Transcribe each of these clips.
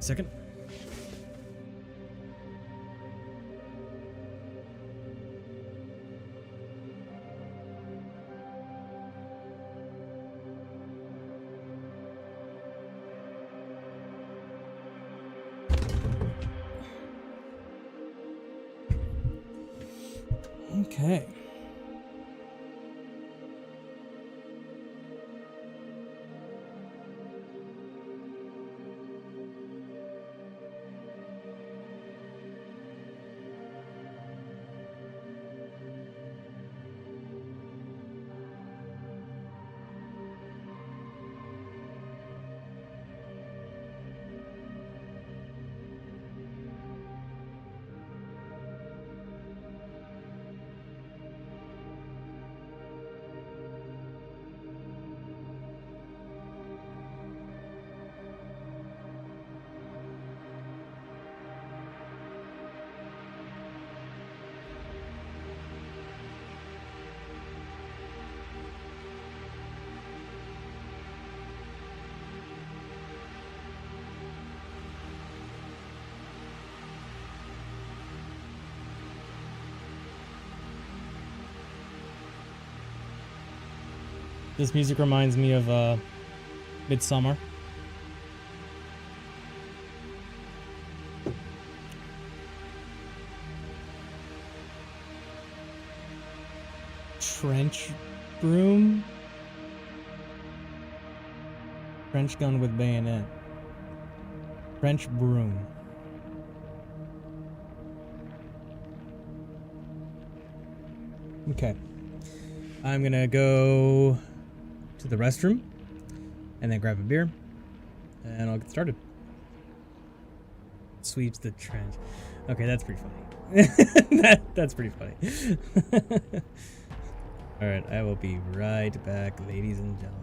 Second. Okay. This music reminds me of Midsummer. Trench broom? Trench gun with bayonet. Trench broom. Okay. I'm gonna go to the restroom and then grab a beer and I'll get started. Sweeps the trench. Okay, that's pretty funny. That's pretty funny. Alright, I will be right back, ladies and gentlemen.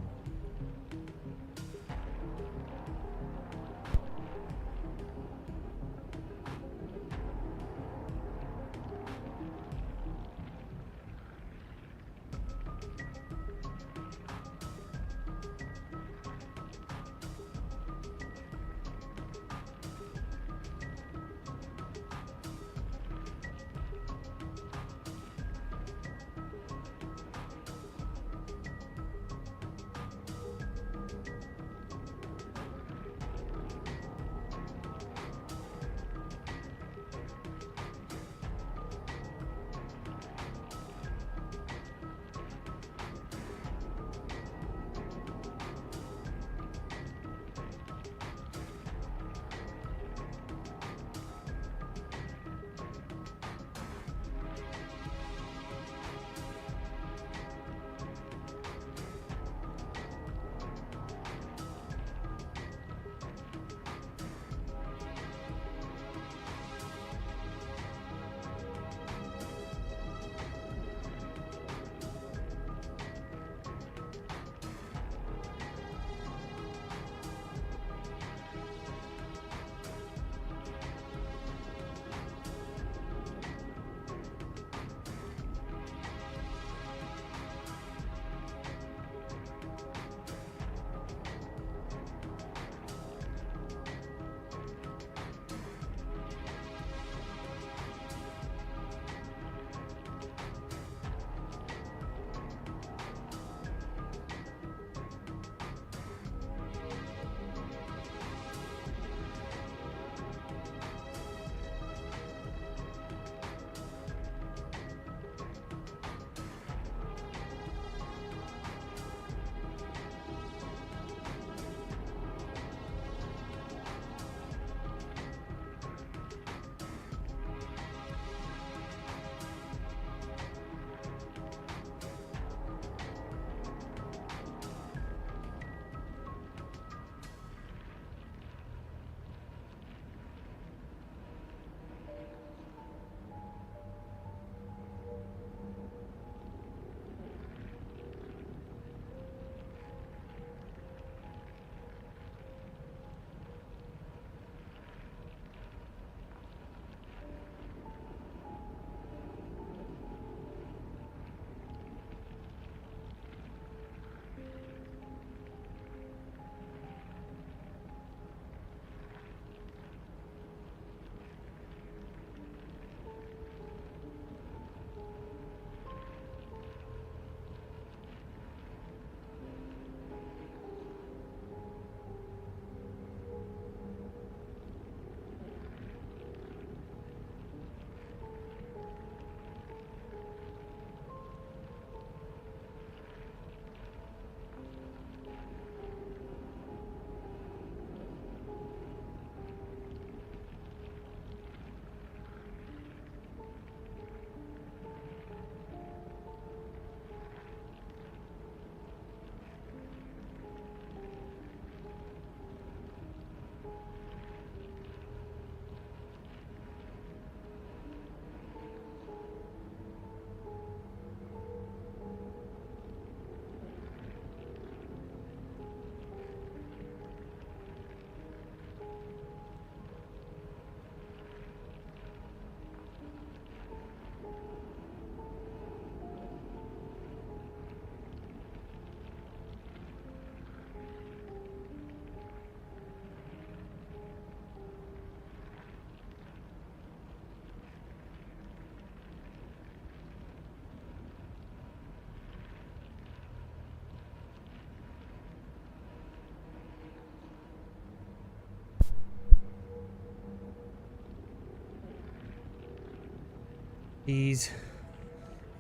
Jeez.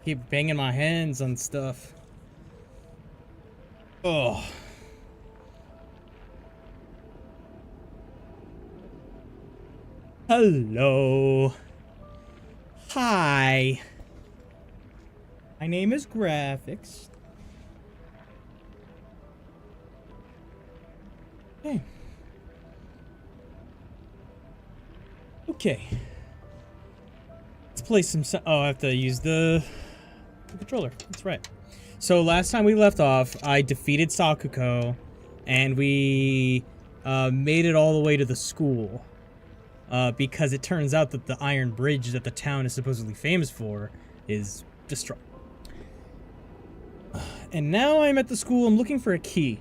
Keep banging my hands on stuff. Oh. Hello. Hi. My name is Graphics. Okay. Okay. Let's play some. Oh, I have to use the controller. That's right. So last time we left off, I defeated Sakuko, and we made it all the way to the school. Because it turns out that the iron bridge that the town is supposedly famous for is destroyed. And now I'm at the school. I'm looking for a key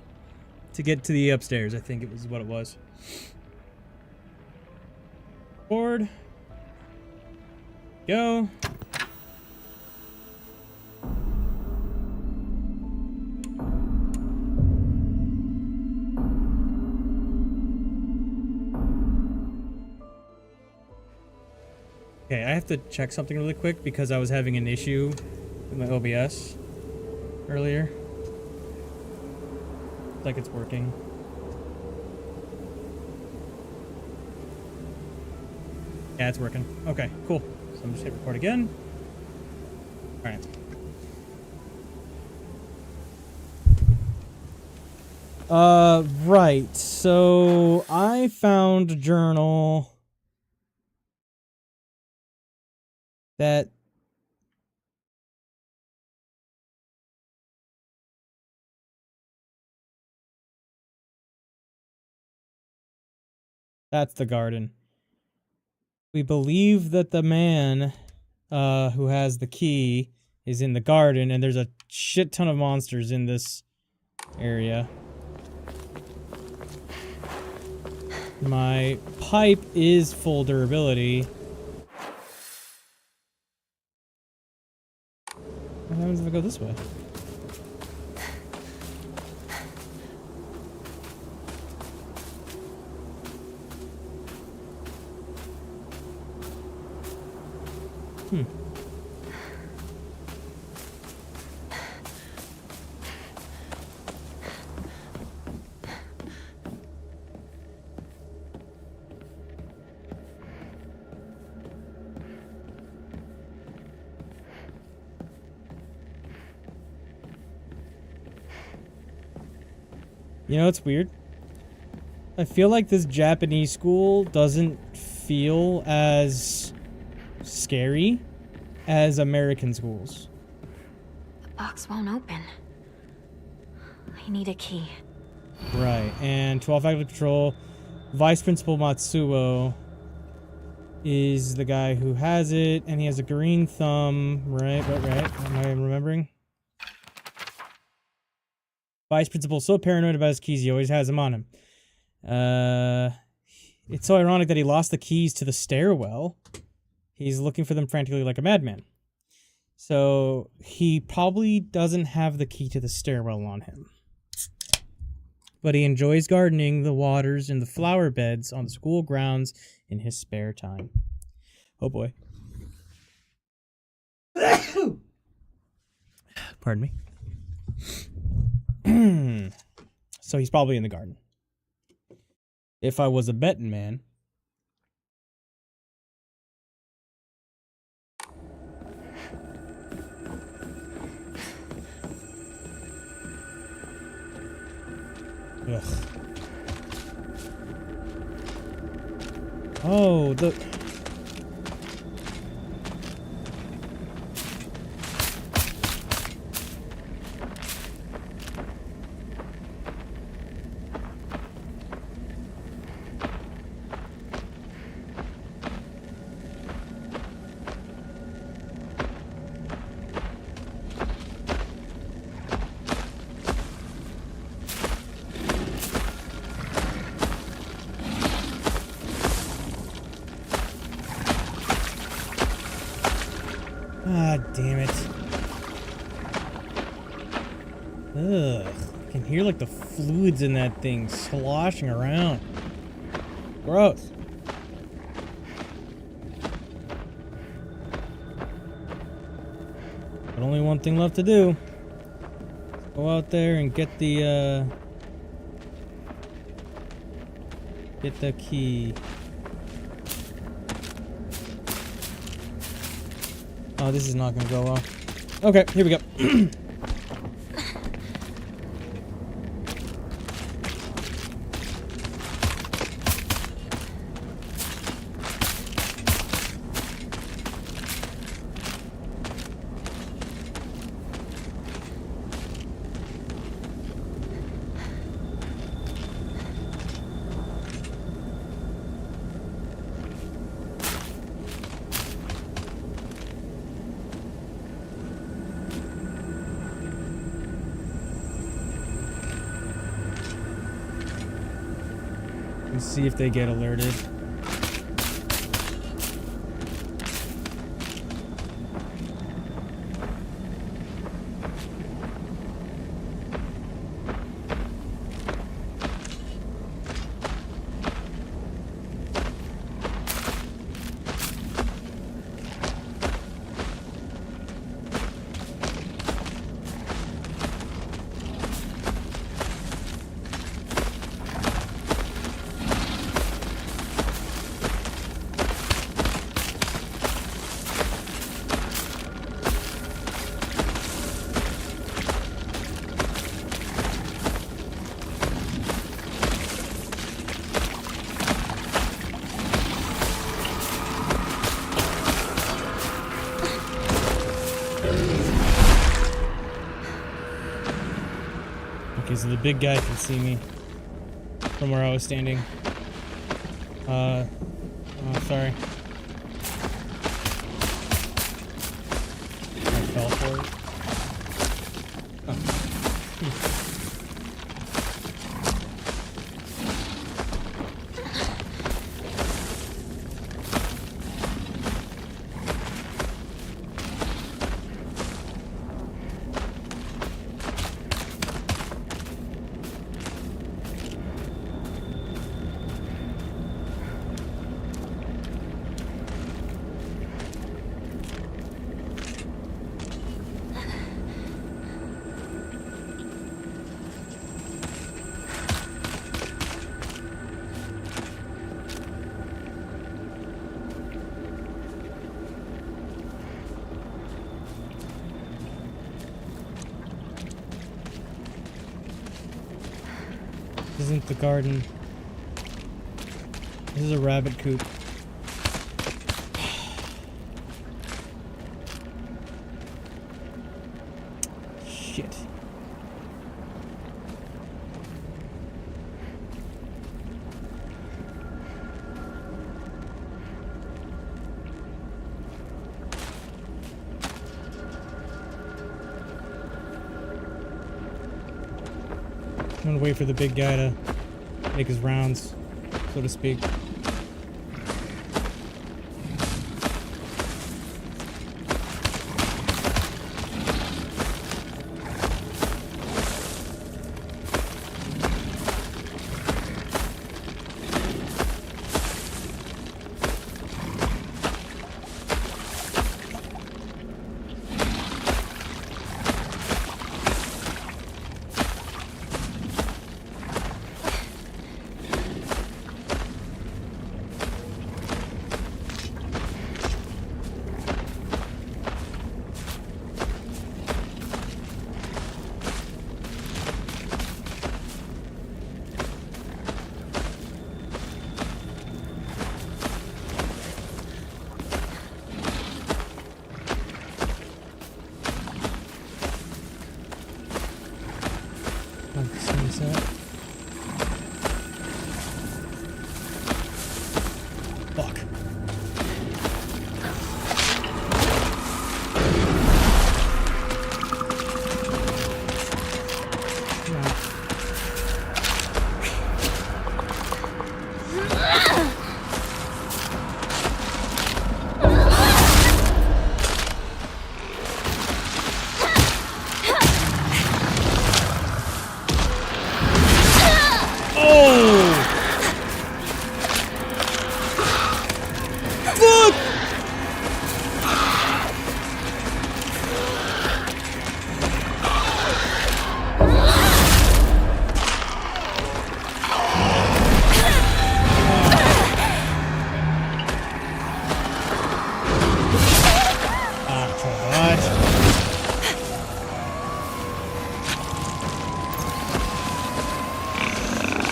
to get to the upstairs. I think it was what it was. Board. Go. Okay, I have to check something really quick because I was having an issue with my OBS earlier. Looks like it's working. Yeah, it's working. Okay, cool. So I'm just hit record again. Alright. Right. So I found a journal that that's the garden. We believe that the man who has the key is in the garden, and there's a shit ton of monsters in this area. My pipe is full durability. What happens if I go this way? You know what's weird? I feel like this Japanese school doesn't feel as scary as American schools. The box won't open. I need a key. Right, and 12 active patrol, Vice Principal Matsuo is the guy who has it, and he has a green thumb, right, am I remembering? Vice Principal so paranoid about his keys, he always has them on him. It's so ironic that he lost the keys to the stairwell. He's looking for them frantically like a madman. So he probably doesn't have the key to the stairwell on him. But he enjoys gardening the waters and the flower beds on the school grounds in his spare time. Oh boy. Pardon me. So he's probably in the garden. If I was a betting man. Ugh. Oh, the... Ah, damn it. Ugh. I can hear like the fluids in that thing sloshing around. Gross. But only one thing left to do. Go out there and get the key. Oh, this is not gonna go well. Okay, here we go. Let's see if they get alerted. Okay, so the big guy can see me from where I was standing. Oh, sorry. I fell for it. This isn't the garden. This is a rabbit coop. Shit. I'm gonna wait for the big guy to make his rounds, so to speak. Fuck.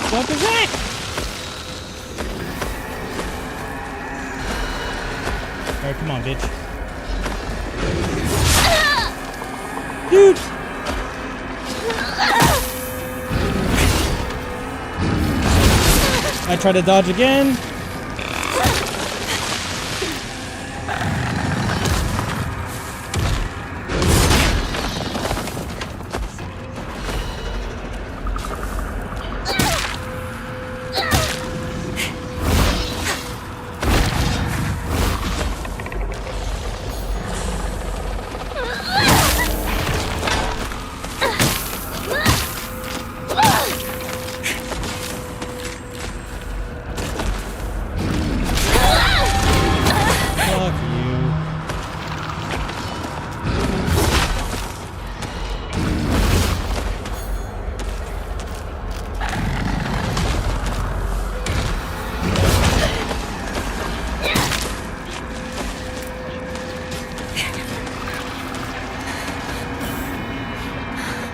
fuck is that? Alright, come on, bitch. Dude! I try to dodge again.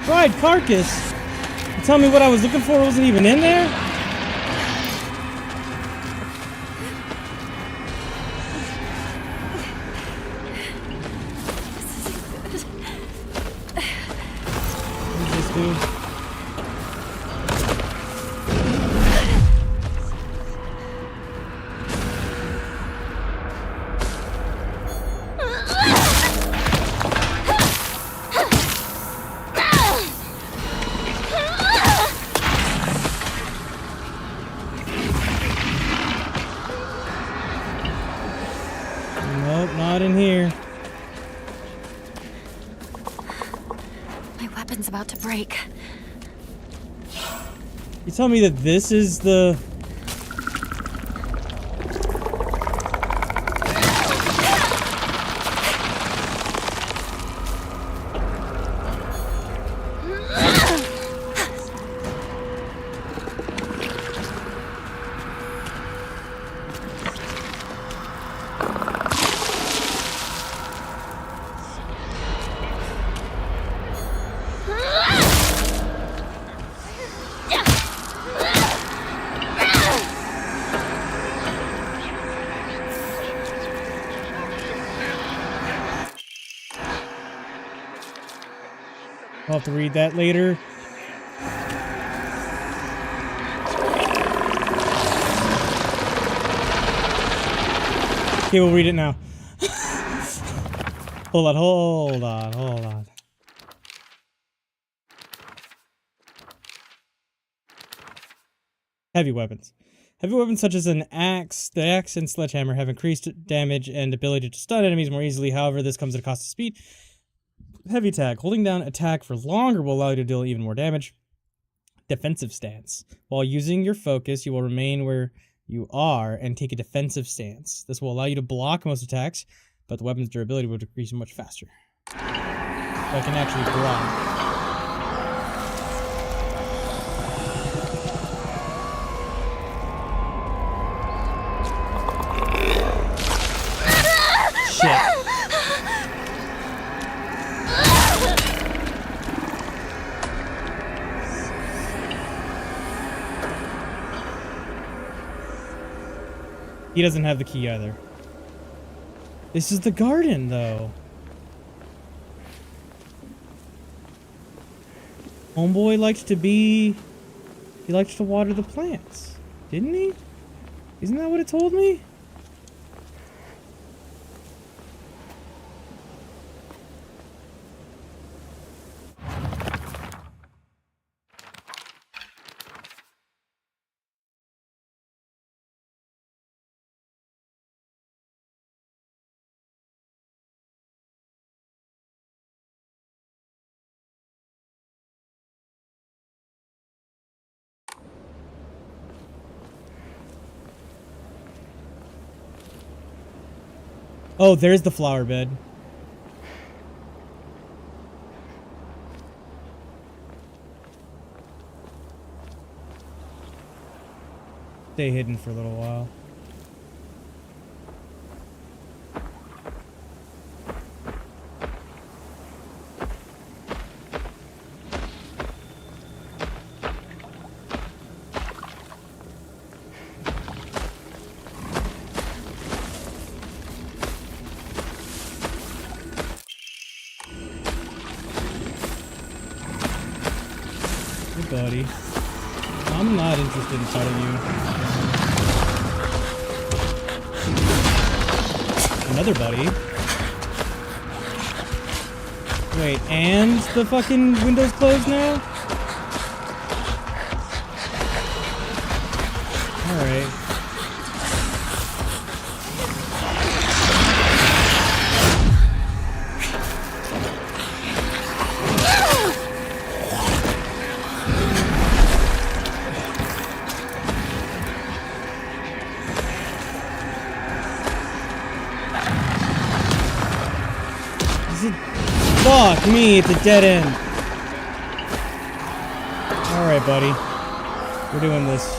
Fried carcass? You tell me what I was looking for wasn't even in there? What does this do? Nope, not in here. My weapon's about to break. You tell me that this is the... I'll have to read that later. Okay, we'll read it now. Hold on. Heavy weapons. Heavy weapons such as an axe, the axe and sledgehammer have increased damage and ability to stun enemies more easily. However, this comes at a cost of speed. Heavy attack. Holding down attack for longer will allow you to deal even more damage. Defensive stance. While using your focus, you will remain where you are and take a defensive stance. This will allow you to block most attacks, but the weapon's durability will decrease much faster. So I can actually block. He doesn't have the key either. This is the garden, though. Homeboy likes to be... He likes to water the plants. Didn't he? Isn't that what it told me? Oh, there's the flower bed. Stay hidden for a little while. Hey, buddy. I'm not interested in fighting you. Another buddy. Wait, and the fucking window's closed now? Alright. Fuck me, it's a dead end. Alright, buddy. We're doing this.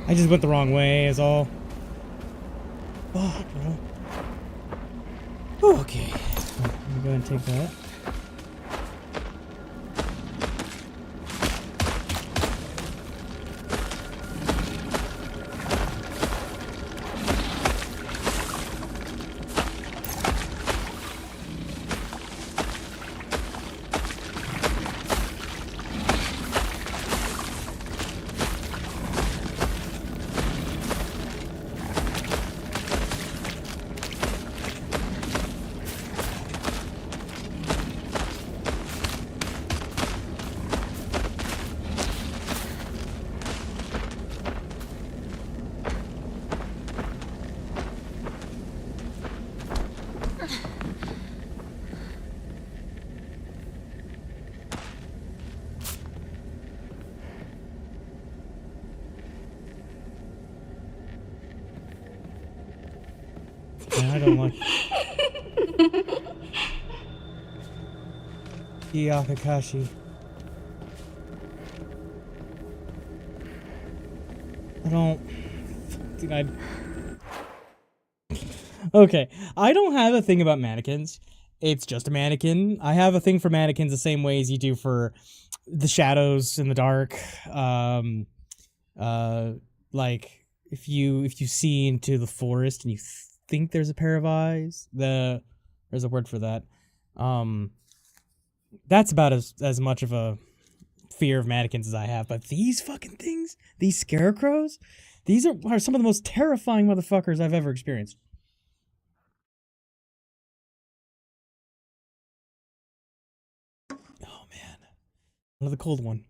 I just went the wrong way, is all. Fuck, bro. Oh, okay. Let me go ahead and take that. Yeah, I don't like Kakashi. I don't. Okay, I don't have a thing about mannequins. It's just a mannequin. I have a thing for mannequins the same way as you do for the shadows in the dark. Like if you see into the forest and you think there's a pair of eyes, there's a word for that. That's about as much of a fear of mannequins as I have. But these fucking things, these scarecrows, these are some of the most terrifying motherfuckers I've ever experienced. Oh man, another cold one.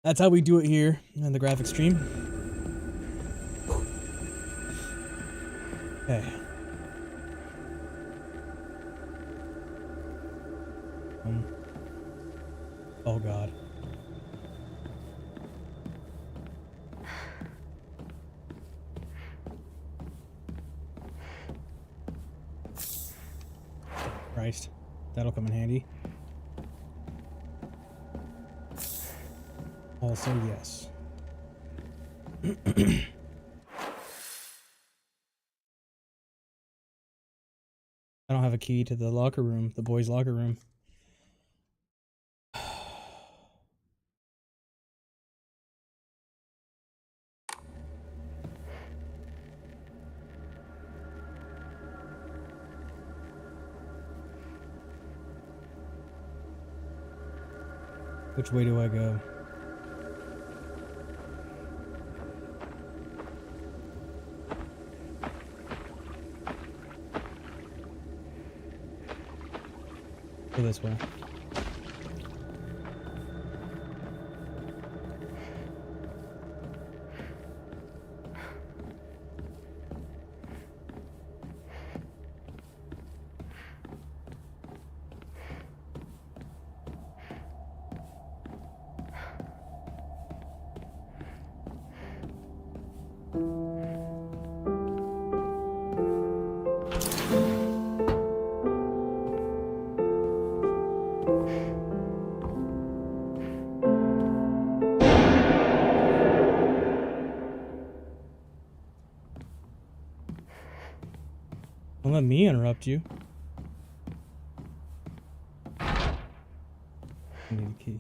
That's how we do it here in the graphic stream. Okay. Oh god. Christ. That'll come in handy. Also, yes. I don't have a key to the locker room, the boys' locker room. Which way do I go? Go this way. Don't let me interrupt you. I need a key.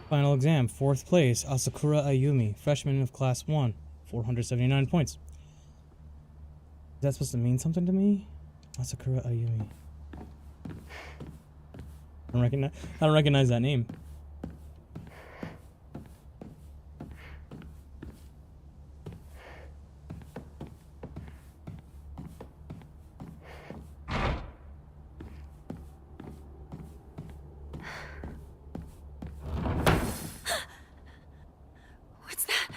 Final exam, 4th place, Asakura Ayumi, freshman of class 1, 479 points. Is that supposed to mean something to me? Asakura Ayumi. I don't recognize that name. What's that?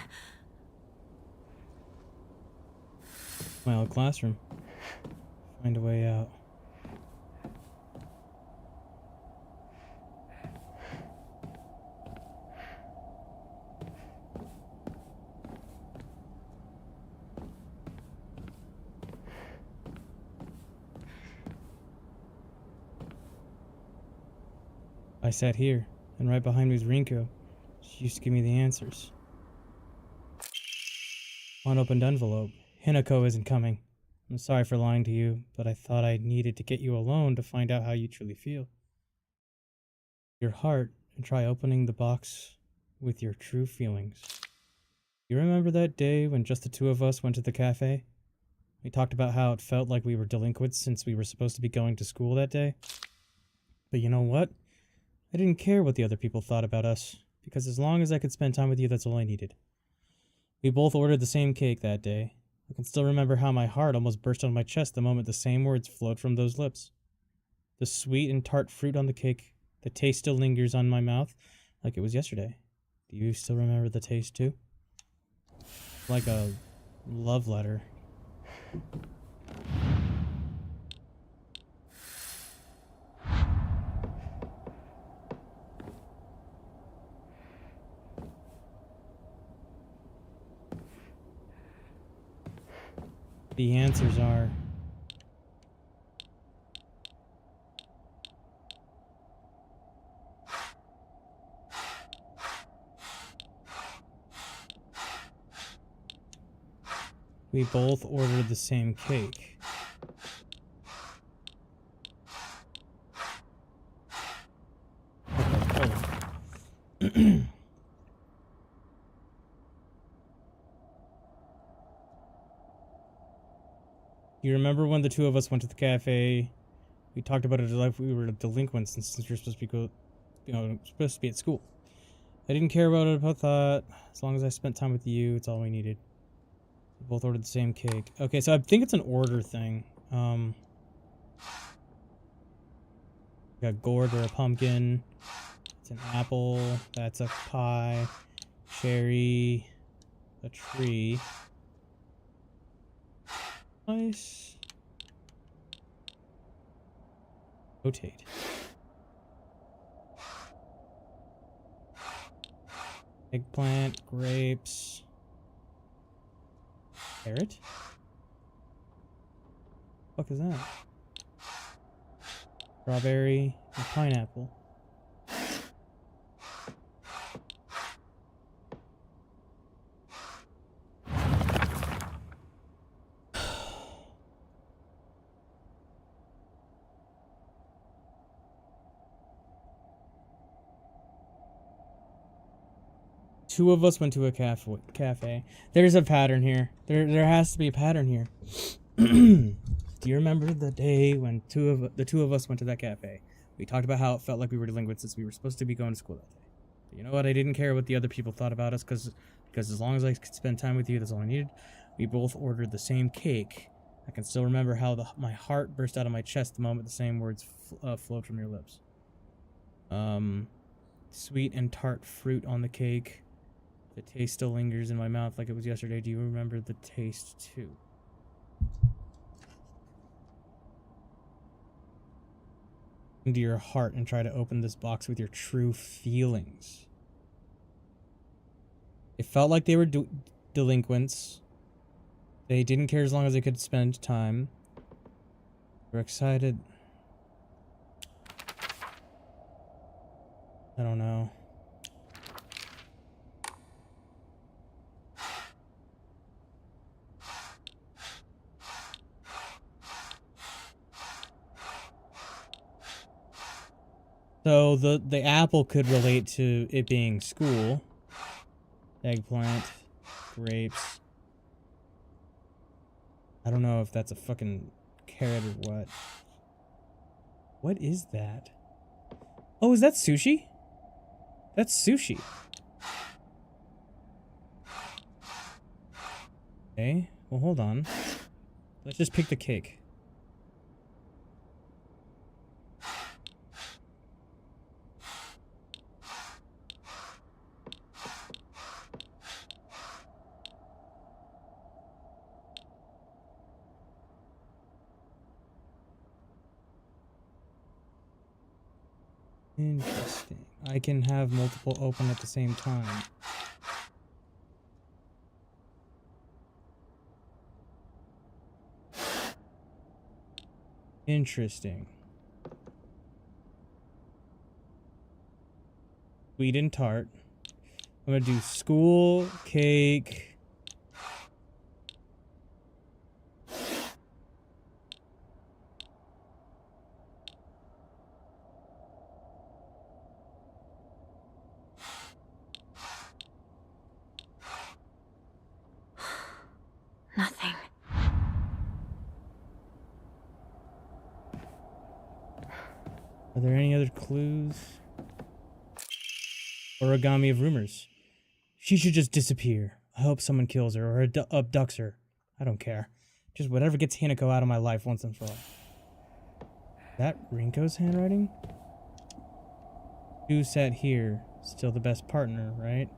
My old classroom. Find a way out. I sat here, and right behind me was Rinko. She used to give me the answers. Unopened envelope. Hinako isn't coming. I'm sorry for lying to you, but I thought I needed to get you alone to find out how you truly feel. Your heart, and try opening the box with your true feelings. You remember that day when just the two of us went to the cafe? We talked about how it felt like we were delinquents since we were supposed to be going to school that day. But you know what? I didn't care what the other people thought about us, because as long as I could spend time with you, that's all I needed. We both ordered the same cake that day. I can still remember how my heart almost burst out of my chest the moment the same words flowed from those lips. The sweet and tart fruit on the cake, the taste still lingers on my mouth like it was yesterday. Do you still remember the taste too? Like a love letter. The answers are... We both ordered the same cake. Okay, hold on. You remember when the two of us went to the cafe? We talked about it as if we were delinquents since you're supposed to be supposed to be at school. I didn't care about it about that. As long as I spent time with you, it's all we needed. We both ordered the same cake. Okay, so I think it's an order thing. Got gourd or a pumpkin. It's an apple. That's a pie. Cherry. A tree. Nice. Rotate. Eggplant, grapes. Carrot? What the fuck is that? Strawberry and pineapple. 2 of us went to a cafe. There's a pattern here. There has to be a pattern here. Do you remember the day when the two of us went to that cafe? We talked about how it felt like we were delinquents since we were supposed to be going to school that day. But you know what? I didn't care what the other people thought about us because as long as I could spend time with you, that's all I needed. We both ordered the same cake. I can still remember how my heart burst out of my chest the moment the same words flowed from your lips. Sweet and tart fruit on the cake. The taste still lingers in my mouth like it was yesterday. Do you remember the taste too? Into your heart and try to open this box with your true feelings. It felt like they were delinquents. They didn't care as long as they could spend time. We're excited. I don't know. So the apple could relate to it being school. Eggplant, grapes. I don't know if that's a fucking carrot or what. What is that? Oh, is that sushi? That's sushi. Okay, well hold on. Let's just pick the cake. Interesting. I can have multiple open at the same time. Interesting. Sweet and tart. I'm gonna do school, cake. Nothing. Are there any other clues? Origami of rumors. She should just disappear. I hope someone kills her or abducts her. I don't care. Just whatever gets Hinako out of my life once and for all. Is that Rinko's handwriting? Who sat here? Still the best partner, right?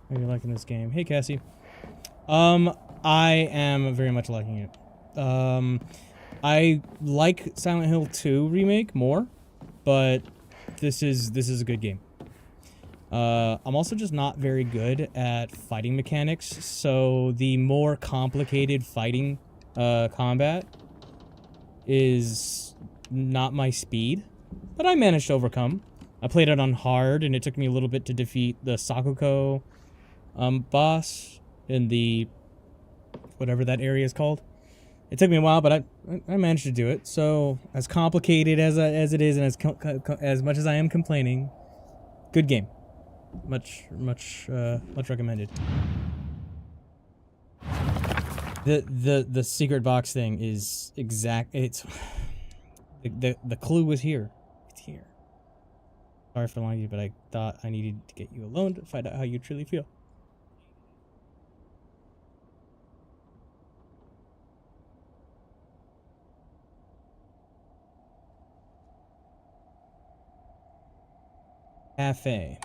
Are you liking this game? Hey, Cassie. I am very much liking it. I like Silent Hill 2 remake more, but this is a good game. I'm also just not very good at fighting mechanics, so the more complicated fighting combat is not my speed, but I managed to overcome. I played it on hard, and it took me a little bit to defeat the Sakuko boss in the whatever that area is called. It took me a while, but I managed to do it. So as complicated as it is, and as much as I am complaining, good game. Much recommended. The secret box thing is exact. It's the clue was here. It's here. Sorry for lying to you, but I thought I needed to get you alone to find out how you truly feel. Cafe.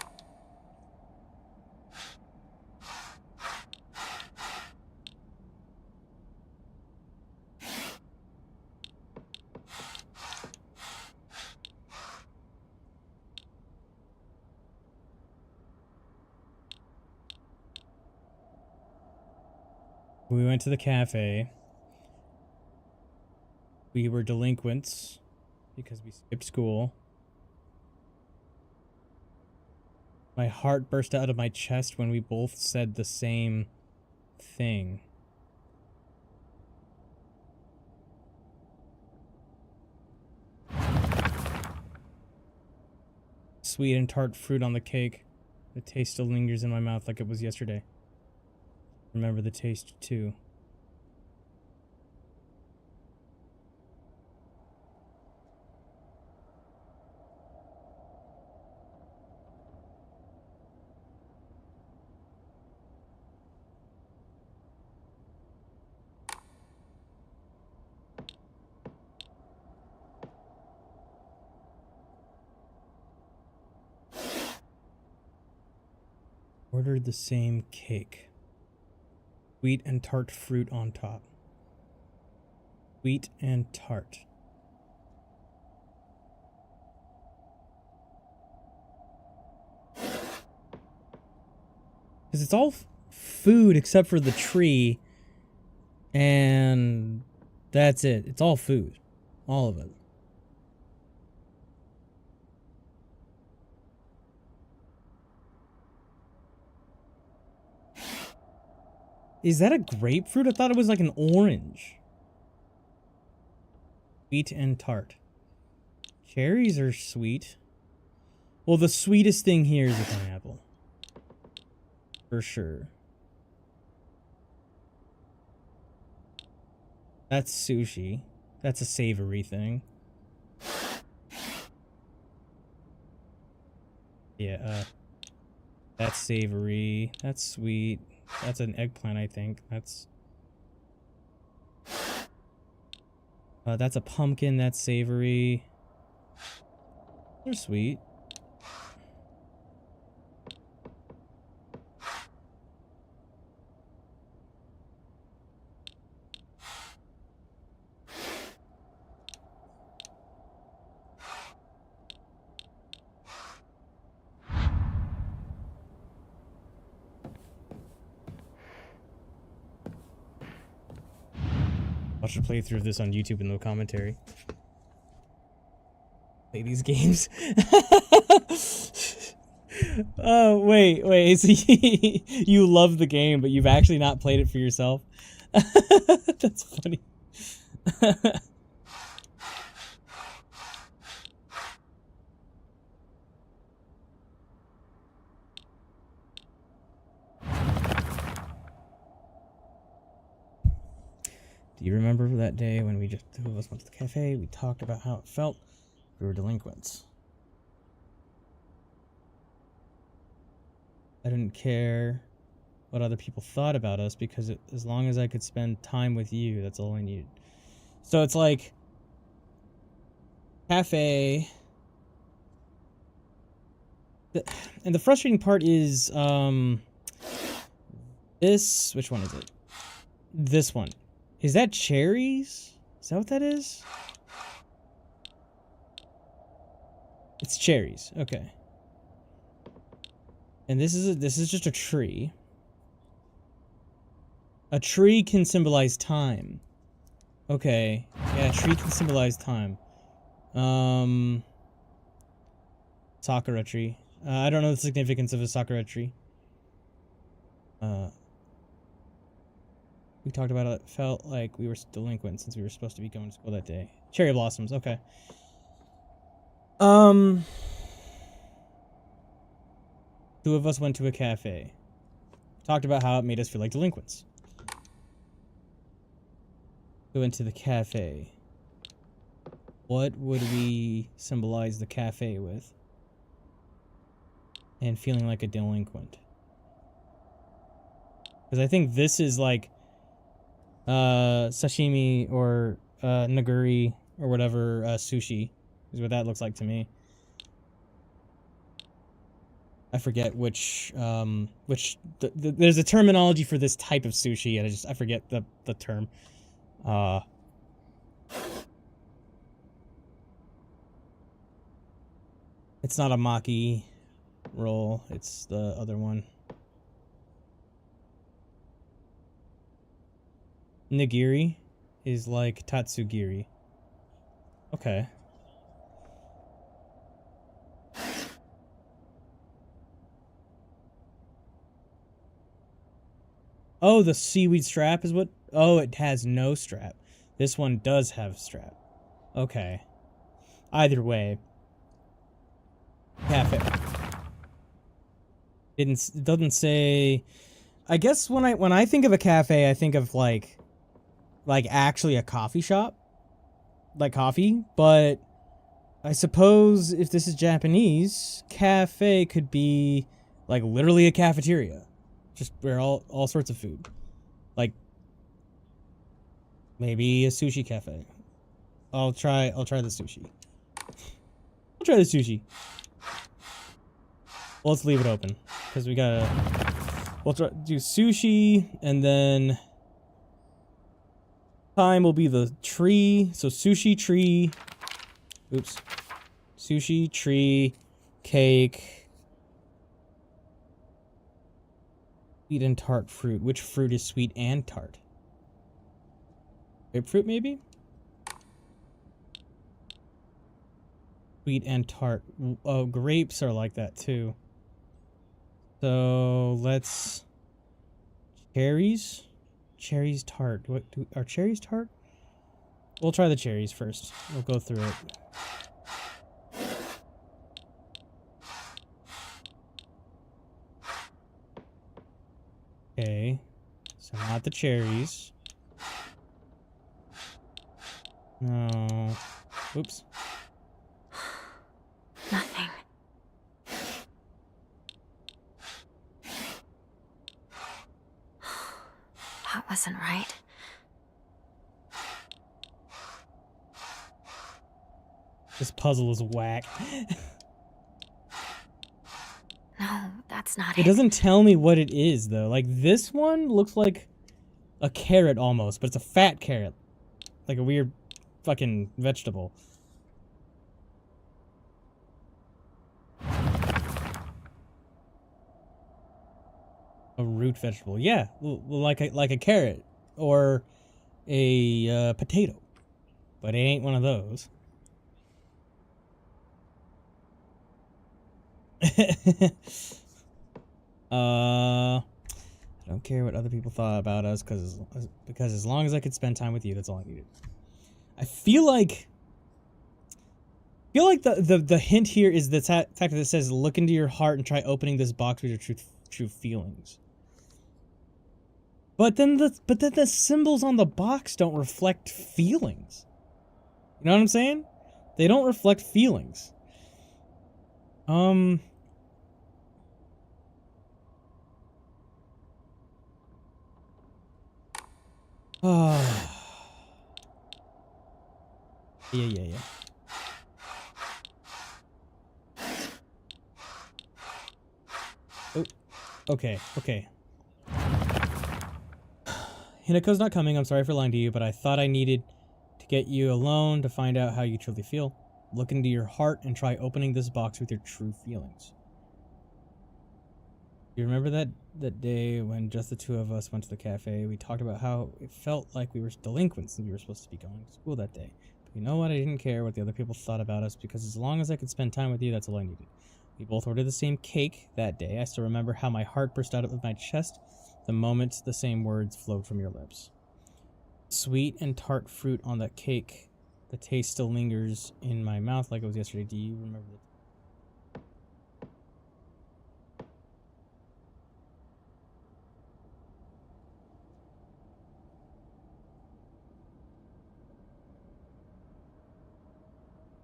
We went to the cafe. We were delinquents because we skipped school. My heart burst out of my chest when we both said the same thing. Sweet and tart fruit on the cake. The taste still lingers in my mouth like it was yesterday. Remember the taste, too. Ordered the same cake. Sweet and tart fruit on top. Sweet and tart. Because it's all food except for the tree. And that's it. It's all food. All of it. Is that a grapefruit? I thought it was like an orange. Sweet and tart. Cherries are sweet. Well, the sweetest thing here is the pineapple. For sure. That's sushi. That's a savory thing. Yeah, that's savory. That's sweet. That's an eggplant, I think. That's a pumpkin. That's savory. They're sweet. Watch a playthrough of this on YouTube in the commentary. Play these games. Oh, wait. So you love the game, but you've actually not played it for yourself? That's funny. Do you remember that day when the two of us went to the cafe? We talked about how it felt. We were delinquents. I didn't care what other people thought about us because as long as I could spend time with you, that's all I needed. So it's like cafe. And the frustrating part is this. Which one is it? This one. Is that cherries? Is that what that is? It's cherries. Okay. And this is just a tree. A tree can symbolize time. Okay. Yeah, a tree can symbolize time. Sakura tree. I don't know the significance of a sakura tree. We talked about it. Felt like we were delinquent since we were supposed to be going to school that day. Cherry blossoms. Okay. Two of us went to a cafe. Talked about how it made us feel like delinquents. We went to the cafe. What would we symbolize the cafe with? And feeling like a delinquent. Because I think this is like sashimi or nigiri or whatever sushi is what that looks like to me. I forget which there's a terminology for this type of sushi and I forget the term. It's not a maki roll, it's the other one. Nigiri is like tatsugiri. Okay. Oh, the seaweed strap is what? Oh, it has no strap. This one does have strap. Okay. Either way. Cafe. It doesn't say. I guess when I think of a cafe, I think of like actually a coffee shop, like coffee. But I suppose if this is Japanese, cafe could be like literally a cafeteria, just where all sorts of food, like maybe a sushi cafe. I'll try the sushi. I'll try the sushi. Well, let's leave it open because we gotta. We'll try do sushi, and then time will be the tree. So sushi, tree. Oops. Sushi, tree, cake. Sweet and tart fruit. Which fruit is sweet and tart? Grapefruit, maybe? Sweet and tart. Oh, grapes are like that too. So let's cherries. Cherries tart. What are cherries tart? We'll try the cherries first. We'll go through it. Okay, so not the cherries. No. Oops. Nothing. That wasn't right. This puzzle is whack. No, that's not it. It doesn't tell me what it is, though. Like, this one looks like a carrot almost, but it's a fat carrot. Like a weird fucking vegetable. A root vegetable. Yeah, like a carrot. Or a potato. But it ain't one of those. I don't care what other people thought about us because as long as I could spend time with you, that's all I needed. I feel like the hint here is the fact that it says look into your heart and try opening this box with your true feelings. But then the symbols on the box don't reflect feelings. You know what I'm saying? They don't reflect feelings. Yeah. Oh, okay. Hinako's not coming. I'm sorry for lying to you, but I thought I needed to get you alone to find out how you truly feel. Look into your heart and try opening this box with your true feelings. You remember that day when just the two of us went to the cafe? We talked about how it felt like we were delinquents and we were supposed to be going to school that day. But you know what? I didn't care what the other people thought about us because as long as I could spend time with you, that's all I needed. We both ordered the same cake that day. I still remember how my heart burst out of my chest the moment the same words flowed from your lips. Sweet and tart fruit on that cake. The taste still lingers in my mouth like it was yesterday. Do you remember that?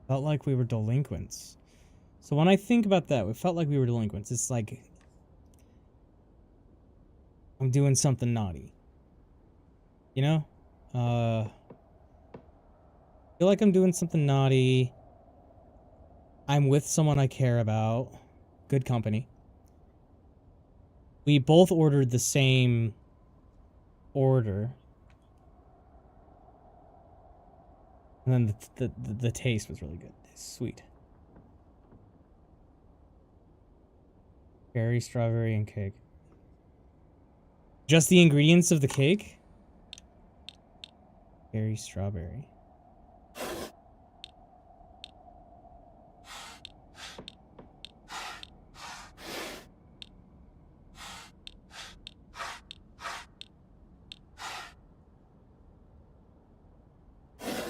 Felt like we were delinquents. So when I think about that, we felt like we were delinquents. It's like I'm doing something naughty. You know? Feel like I'm doing something naughty. I'm with someone I care about. Good company. We both ordered the same order. And then the taste was really good. Sweet. Berry, strawberry, and cake. Just the ingredients of the cake? Berry, strawberry.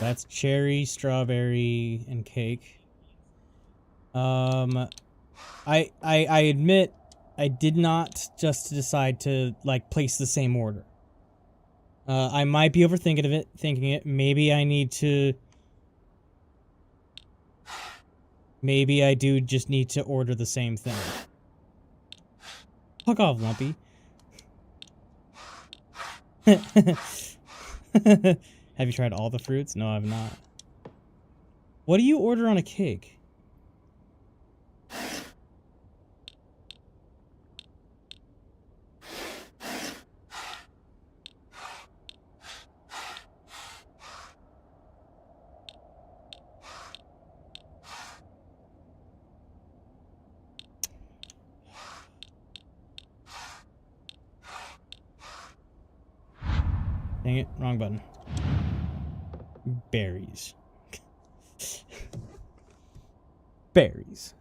That's cherry, strawberry, and cake. I admit I did not just decide to like place the same order. I might be thinking it. Maybe I need to. Maybe I do just need to order the same thing. Fuck off, Lumpy. Have you tried all the fruits? No, I've not. What do you order on a cake? Dang it, wrong button. Berries. Berries.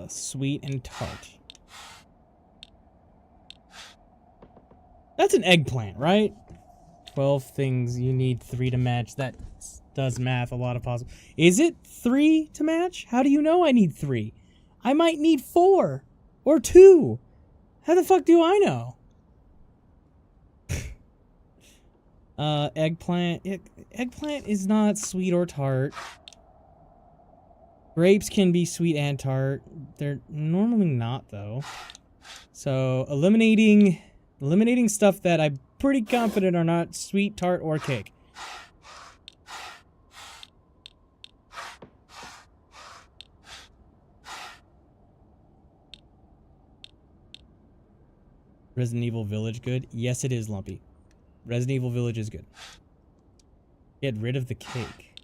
Sweet and tart. That's an eggplant, right? 12 things, you need 3 to match. That does math a lot of possible. Is it 3 to match? How do you know I need 3? I might need 4 or 2. How the fuck do I know? Eggplant. Eggplant is not sweet or tart. Grapes can be sweet and tart. They're normally not, though. So, eliminating stuff that I'm pretty confident are not sweet, tart, or cake. Resident Evil Village good? Yes, it is, Lumpy. Resident Evil Village is good. Get rid of the cake.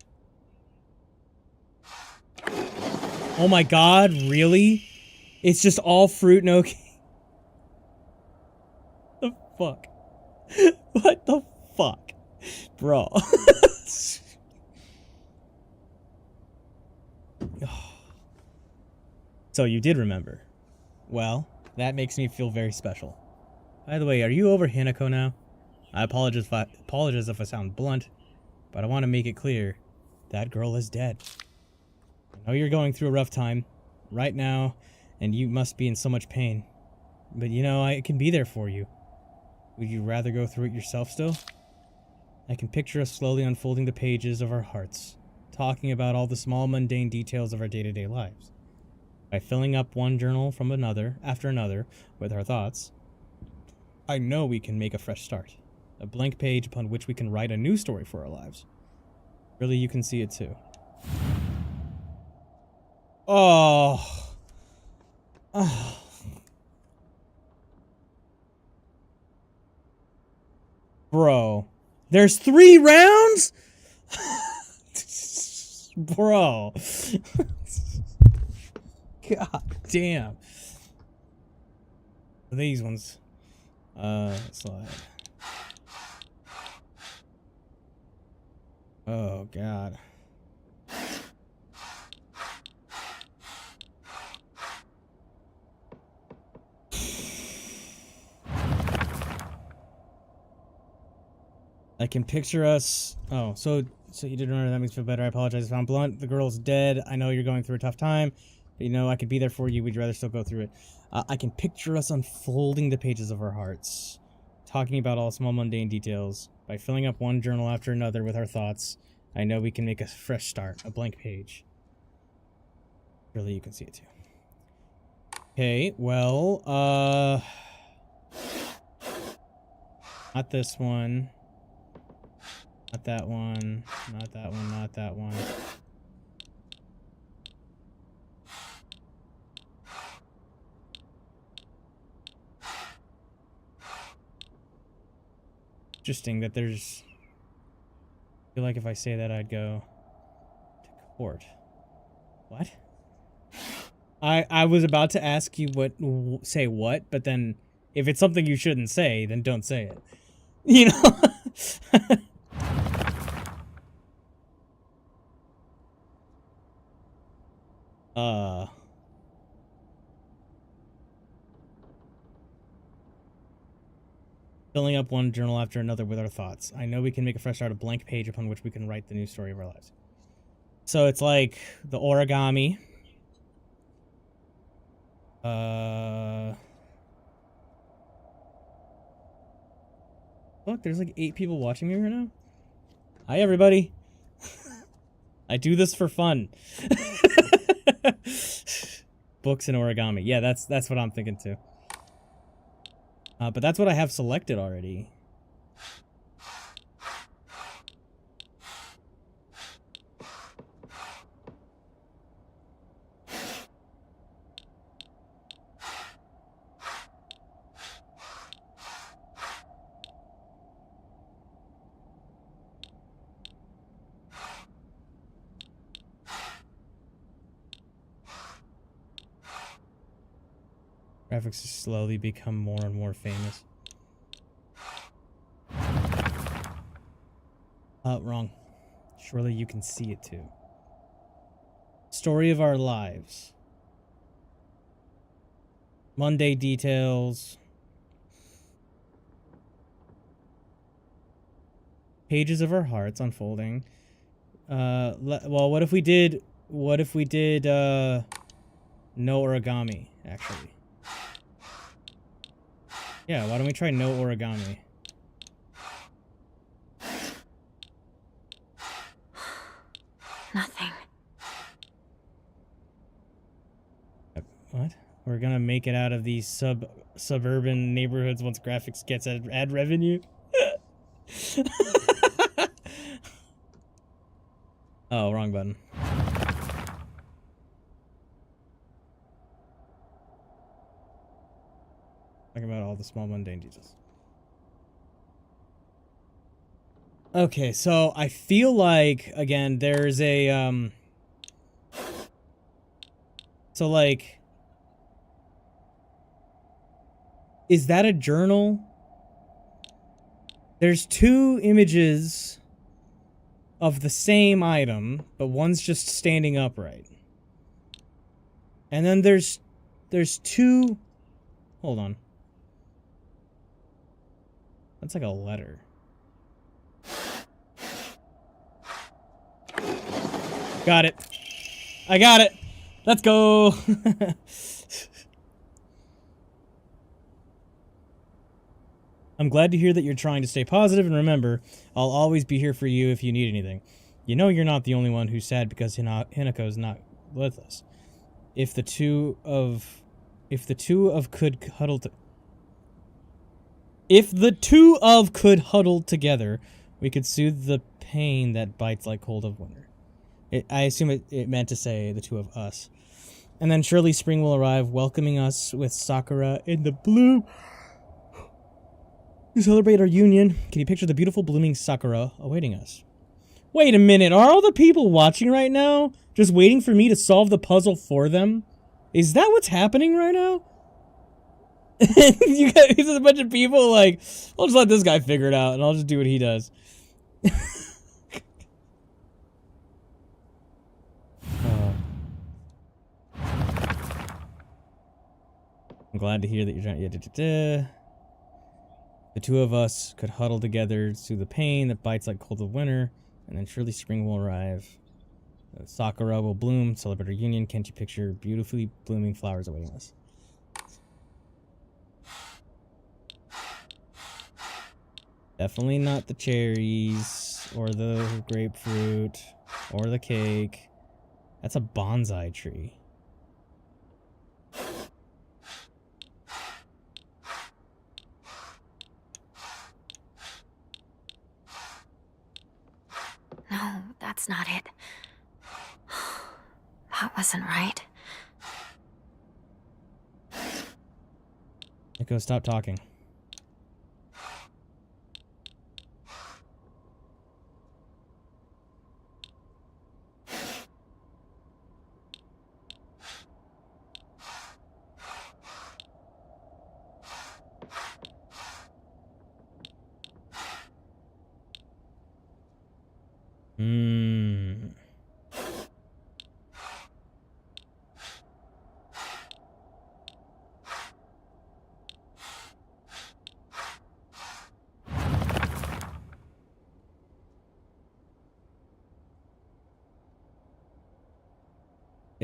Oh my god, really? It's just all fruit, no cake? The fuck? What the fuck? Bro. So you did remember. Well, that makes me feel very special. By the way, are you over Hinako now? I apologize if I sound blunt, but I want to make it clear. That girl is dead. I know you're going through a rough time right now, and you must be in so much pain. But you know, I can be there for you. Would you rather go through it yourself still? I can picture us slowly unfolding the pages of our hearts, talking about all the small mundane details of our day-to-day lives. By filling up one journal from another, after another, with our thoughts, I know we can make a fresh start. A blank page upon which we can write a new story for our lives. Really, you can see it too. Oh. Oh. Bro. There's 3 rounds? Bro. God damn. These ones. Slide. Oh, God. I can picture us. Oh, so you did remember. That makes me feel better. I apologize if I'm blunt. The girl's dead. I know you're going through a tough time. But, you know, I could be there for you. Would you rather still go through it? I can picture us unfolding the pages of our hearts, talking about all small mundane details. By filling up one journal after another with our thoughts, I know we can make a fresh start, a blank page. Really, you can see it too. Okay, well, not this one. Not that one. Not that one. Not that one. Interesting that there's... I feel like if I say that, I'd go to court. What? I was about to ask you say what, but then if it's something you shouldn't say, then don't say it. You know? Filling up one journal after another with our thoughts. I know we can make a fresh start, a blank page upon which we can write the new story of our lives. So it's like the origami. Look, there's like 8 people watching me right now. Hi, everybody. I do this for fun. Books and origami. Yeah, that's what I'm thinking too. But that's what I have selected already. Graphics just slowly become more and more famous. Wrong. Surely you can see it too. Story of our lives. Monday details. Pages of our hearts unfolding. Well, what if we did no origami, actually? Yeah, why don't we try no origami? Nothing. What? We're gonna make it out of these suburban neighborhoods once graphics gets ad revenue? Oh, wrong button. Talking about all the small mundane details. Okay, so I feel like, again, there's a, so, like, is that a journal? There's 2 images of the same item, but one's just standing upright. And then there's 2... Hold on. That's like a letter. Got it. I got it. Let's go. I'm glad to hear that you're trying to stay positive, and remember, I'll always be here for you if you need anything. You know you're not the only one who's sad because Hinako's not with us. If the two of could huddle together, we could soothe the pain that bites like cold of winter. I assume it meant to say the 2 of us. And then surely spring will arrive, welcoming us with sakura in the bloom. To celebrate our union, can you picture the beautiful blooming sakura awaiting us? Wait a minute, are all the people watching right now just waiting for me to solve the puzzle for them? Is that what's happening right now? You got a bunch of people like, I'll just let this guy figure it out and I'll just do what he does. I'm glad to hear that you're trying. The 2 of us could huddle together through the pain that bites like cold of winter, and then surely spring will arrive. Sakura will bloom, celebrate our union. Can't you picture beautifully blooming flowers awaiting us? Definitely not the cherries, or the grapefruit, or the cake. That's a bonsai tree. No, that's not it. That wasn't right. Nico, stop talking.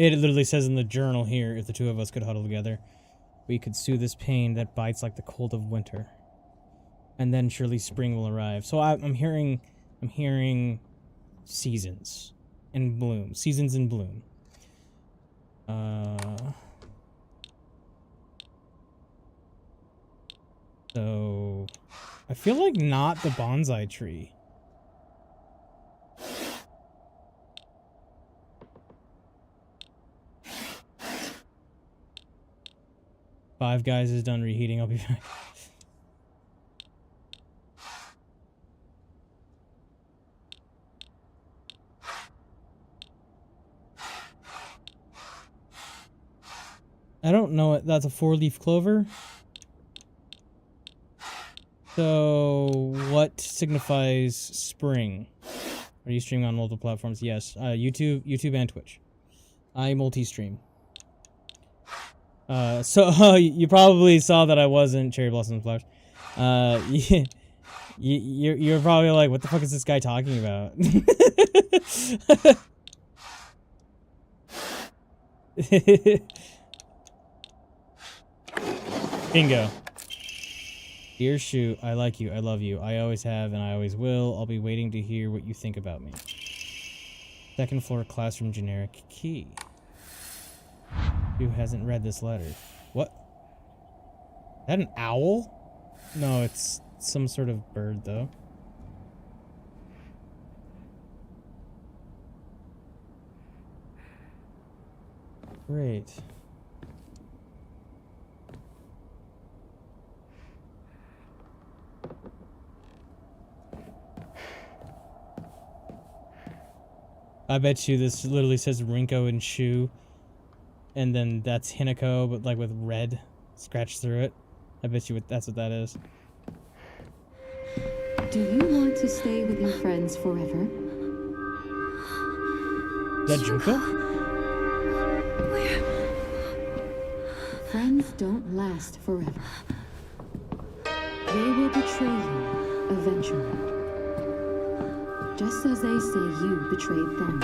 It literally says in the journal here, if the two of us could huddle together, we could soothe this pain that bites like the cold of winter. And then surely spring will arrive. So I'm hearing seasons in bloom. Seasons in bloom. So I feel like not the bonsai tree. Five Guys is done reheating. I'll be back. I don't know it. That's a 4-leaf clover. So, what signifies spring? Are you streaming on multiple platforms? Yes. YouTube and Twitch. I multi-stream. So you probably saw that I wasn't Cherry Blossom Flowers. You're probably like, what the fuck is this guy talking about? Bingo. Dear Shu, I like you, I love you, I always have and I always will. I'll be waiting to hear what you think about me. Second floor classroom generic key. Who hasn't read this letter? What? Is that an owl? No, it's some sort of bird, though. Great. I bet you this literally says Rinko and Shu. And then that's Hinako, but like with red scratched through it. I bet you that's what that is. Do you want to stay with your friends forever? Is that Junko? Where? Friends don't last forever. They will betray you eventually. Just as they say you betrayed them.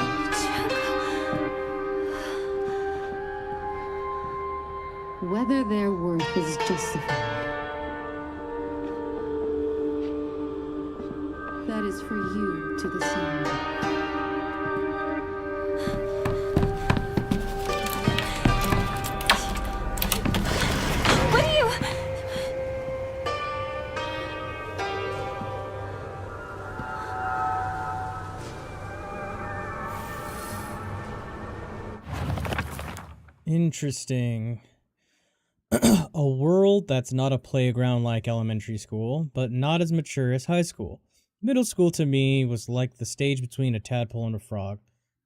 Whether their worth is justified. That is for you to decide. What are you? Interesting. A world that's not a playground like elementary school, but not as mature as high school. Middle school to me was like the stage between a tadpole and a frog.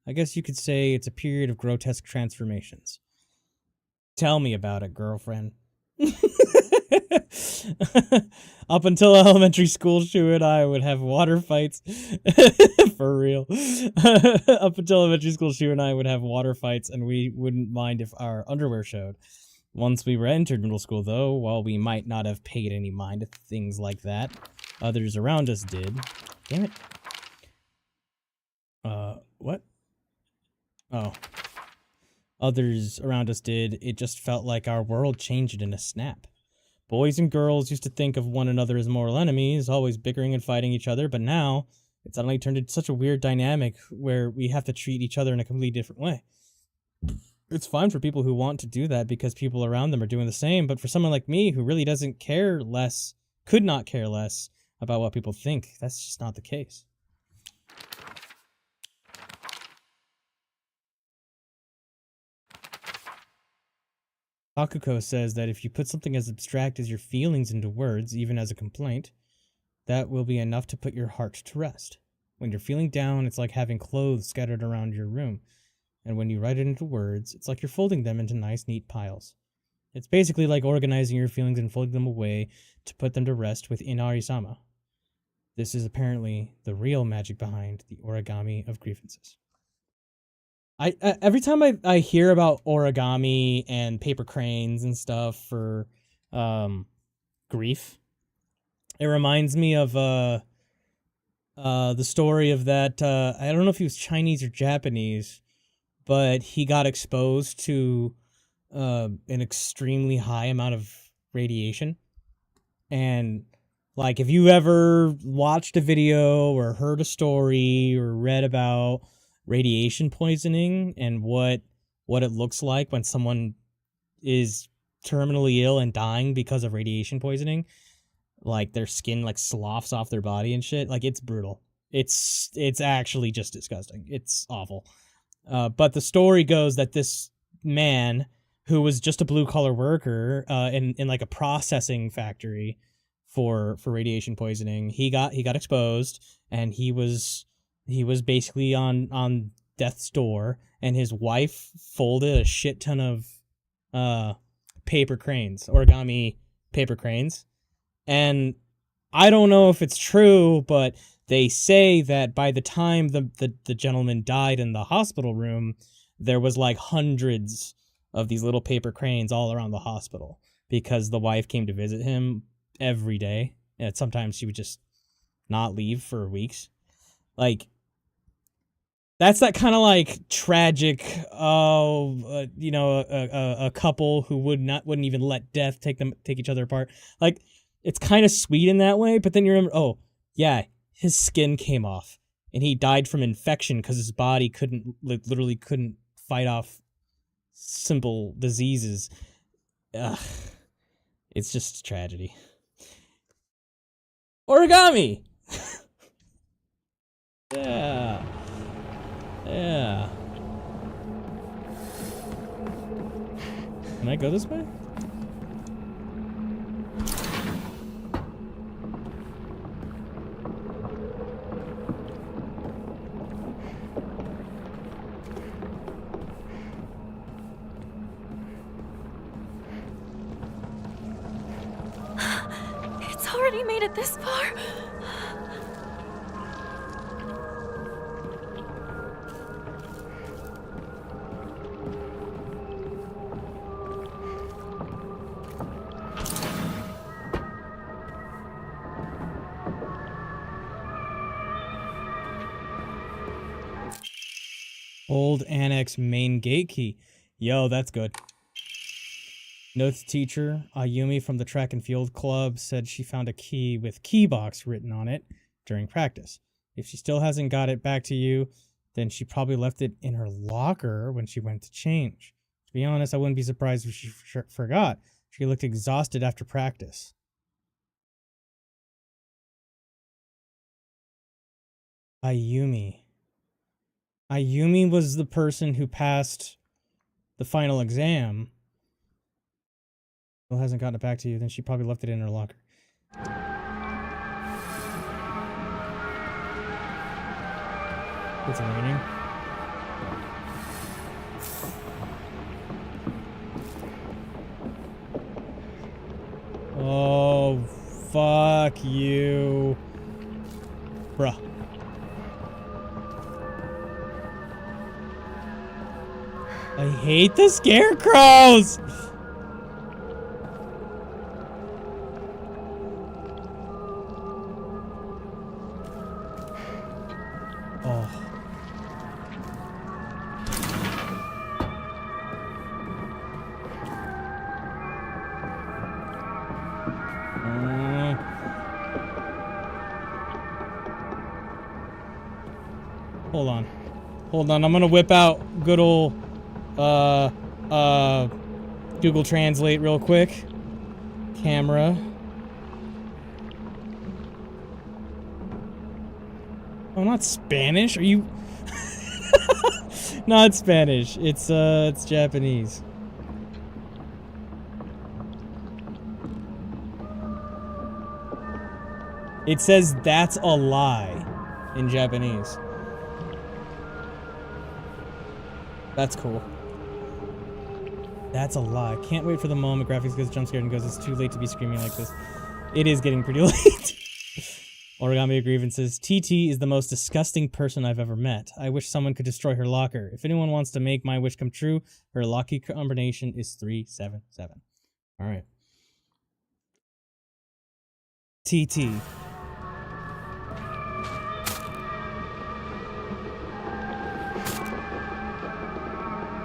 I guess you could say it's a period of grotesque transformations. Tell me about it, girlfriend. Up until elementary school, Shu and I would have water fights. For real. Up until elementary school, Shu and I would have water fights, and we wouldn't mind if our underwear showed. Once we entered middle school, though, while we might not have paid any mind to things like that, others around us did. Damn it. What? Oh. Others around us did. It just felt like our world changed in a snap. Boys and girls used to think of one another as mortal enemies, always bickering and fighting each other, but now it suddenly turned into such a weird dynamic where we have to treat each other in a completely different way. It's fine for people who want to do that because people around them are doing the same, but for someone like me who really doesn't care less, could not care less about what people think, that's just not the case. Hakuko says that if you put something as abstract as your feelings into words, even as a complaint, that will be enough to put your heart to rest. When you're feeling down, it's like having clothes scattered around your room. And when you write it into words, it's like you're folding them into nice, neat piles. It's basically like organizing your feelings and folding them away to put them to rest with Inari-sama. This is apparently the real magic behind the origami of grievances. Every time I hear about origami and paper cranes and stuff for grief, it reminds me of the story of that, I don't know if he was Chinese or Japanese, but he got exposed to an extremely high amount of radiation. And like, if you ever watched a video or heard a story or read about radiation poisoning and what it looks like when someone is terminally ill and dying because of radiation poisoning, like their skin like sloughs off their body and shit, like it's brutal. It's actually just disgusting. It's awful. But the story goes that this man who was just a blue collar worker in like a processing factory for radiation poisoning, he got exposed, and he was basically on death's door, and his wife folded a shit ton of origami paper cranes. And I don't know if it's true, but they say that by the time the gentleman died in the hospital room, there was like hundreds of these little paper cranes all around the hospital, because the wife came to visit him every day. And sometimes she would just not leave for weeks. Like, that's that kind of like tragic, a couple who wouldn't even let death take each other apart. Like, it's kind of sweet in that way, but then you remember, oh yeah, his skin came off and he died from infection because his body literally couldn't fight off simple diseases. Ugh. It's just a tragedy. Origami! Yeah. Yeah. Can I go this way? It's already made it this far. Old annex main gate key. Yo, that's good. Notes teacher Ayumi from the track and field club said she found a key with key box written on it during practice. If she still hasn't got it back to you, then she probably left it in her locker when she went to change. To be honest, I wouldn't be surprised if she forgot. She looked exhausted after practice. Ayumi. Ayumi was the person who passed the final exam. Still hasn't gotten it back to you, then she probably left it in her locker. It's raining. Oh, fuck you. Bruh. I hate the scarecrows! Oh. Hold on. Hold on, I'm gonna whip out good old Google Translate real quick. Camera. Oh, not Spanish? Are you... Not Spanish. It's Japanese. It says that's a lie in Japanese. That's cool. That's a lie. Can't wait for the moment graphics gets jump scared and goes, it's too late to be screaming like this. It is getting pretty late. Origami grievances. TT is the most disgusting person I've ever met. I wish someone could destroy her locker. If anyone wants to make my wish come true, her lucky combination is 377. All right. TT.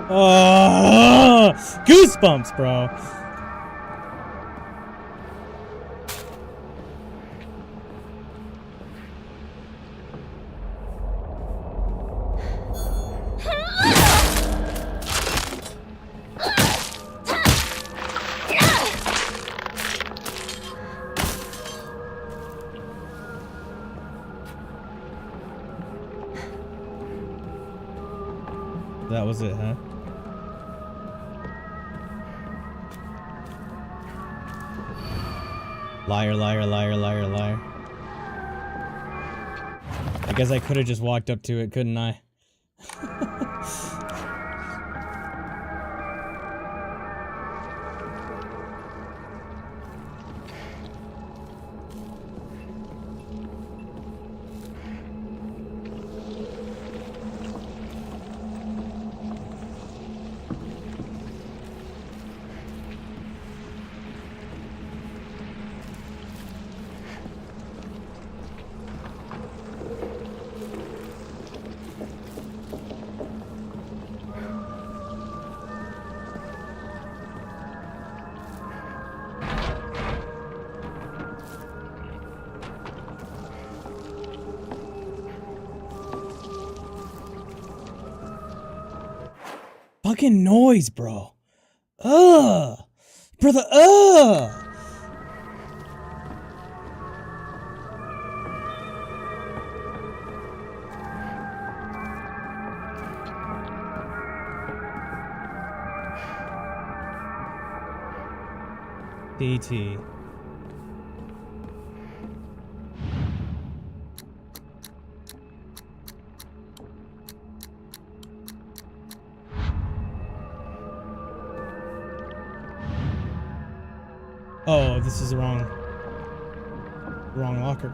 Oh, goosebumps, bro. That was it, huh? Liar, liar, liar, liar, liar. I guess I could have just walked up to it, couldn't I? Fucking noise, bro. Ugh. Brother, ugh. DT. Oh, this is the wrong locker.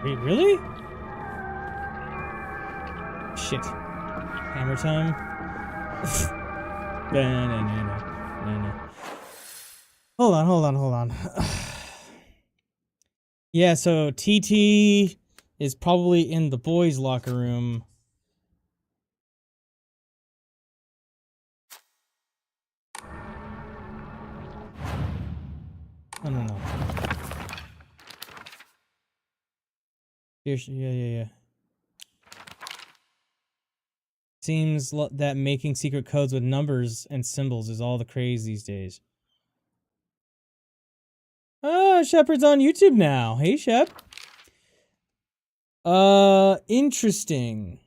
Wait, really? Shit. Hammer time. No. Hold on. Yeah, so TT is probably in the boys' locker room. No. Yeah. Seems that making secret codes with numbers and symbols is all the craze these days. Oh, Shepard's on YouTube now. Hey, Shep. Interesting.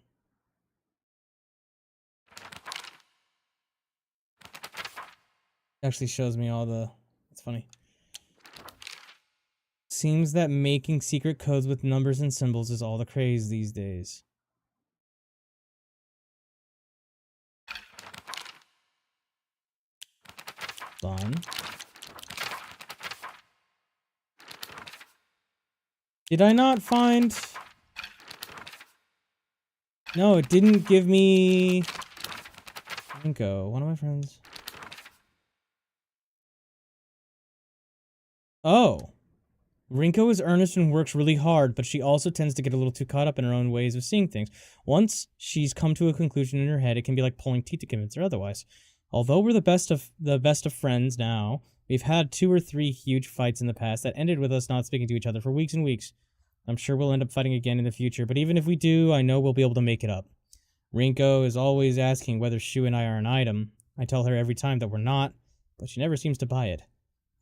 Actually shows me all the... It's funny. Seems that making secret codes with numbers and symbols is all the craze these days. Fun. Did I not find... No, it didn't give me... Hinako, one of my friends. Oh. Rinko is earnest and works really hard, but she also tends to get a little too caught up in her own ways of seeing things. Once she's come to a conclusion in her head, it can be like pulling teeth to convince her otherwise. Although we're the best of friends now, we've had 2 or 3 huge fights in the past that ended with us not speaking to each other for weeks and weeks. I'm sure we'll end up fighting again in the future, but even if we do, I know we'll be able to make it up. Rinko is always asking whether Shu and I are an item. I tell her every time that we're not, but she never seems to buy it.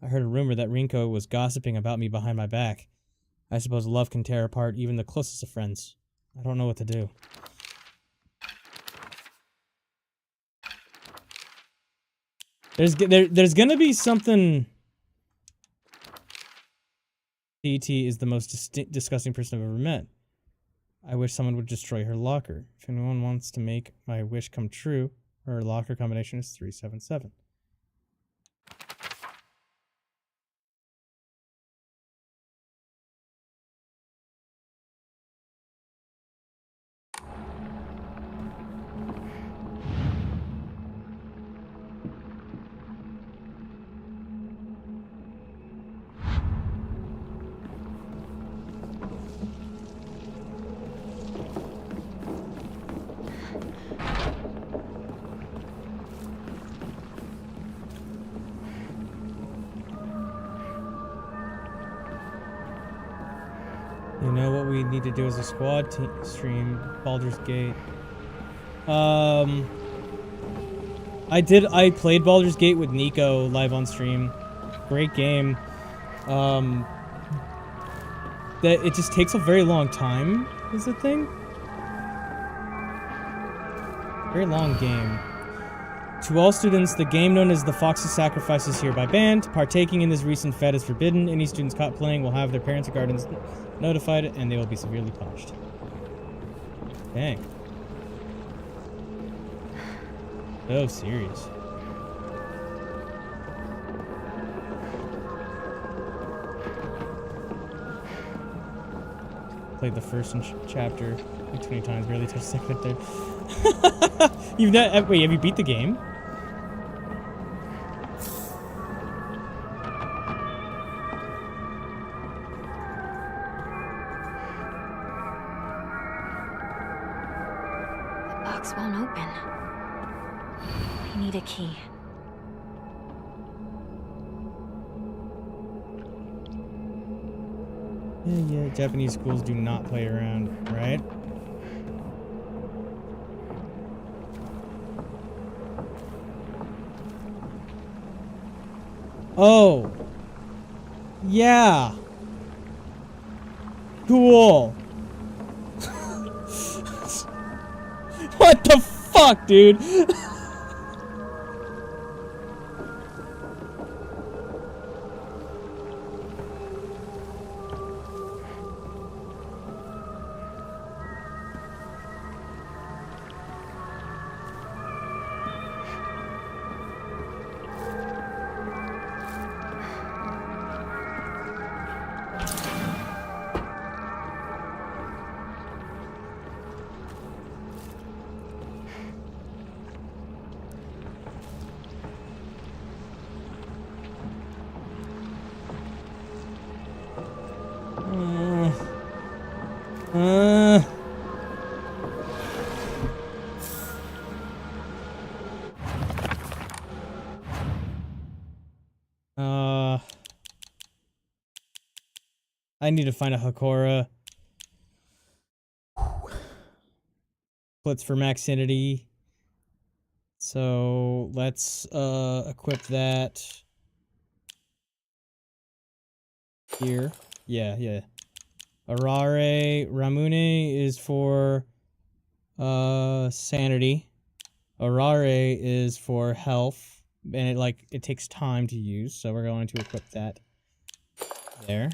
I heard a rumor that Rinko was gossiping about me behind my back. I suppose love can tear apart even the closest of friends. I don't know what to do. There's gonna be something... TT is the most disgusting person I've ever met. I wish someone would destroy her locker. If anyone wants to make my wish come true, her locker combination is 377. know what we need to do as a squad stream. Baldur's Gate. I played Baldur's Gate with Nico live on stream. Great game. That it just takes a very long time is the thing. Very long game. To all students, the game known as the Fox's Sacrifice is hereby banned. Partaking in this recent fete is forbidden. Any students caught playing will have their parents or guardians notified, and they will be severely punished. Dang. So serious. Played the first chapter like 20 times, barely touched the second there. You've not, wait, have you beat the game? The box won't open. I need a key. Yeah, Japanese schools do not play around, right? Oh. Yeah. Cool. What the fuck, dude? I need to find a Hakora. Splits for Maxinity. So let's equip that here. Yeah. Arare Ramune is for sanity. Arare is for health. And it takes time to use, so we're going to equip that there.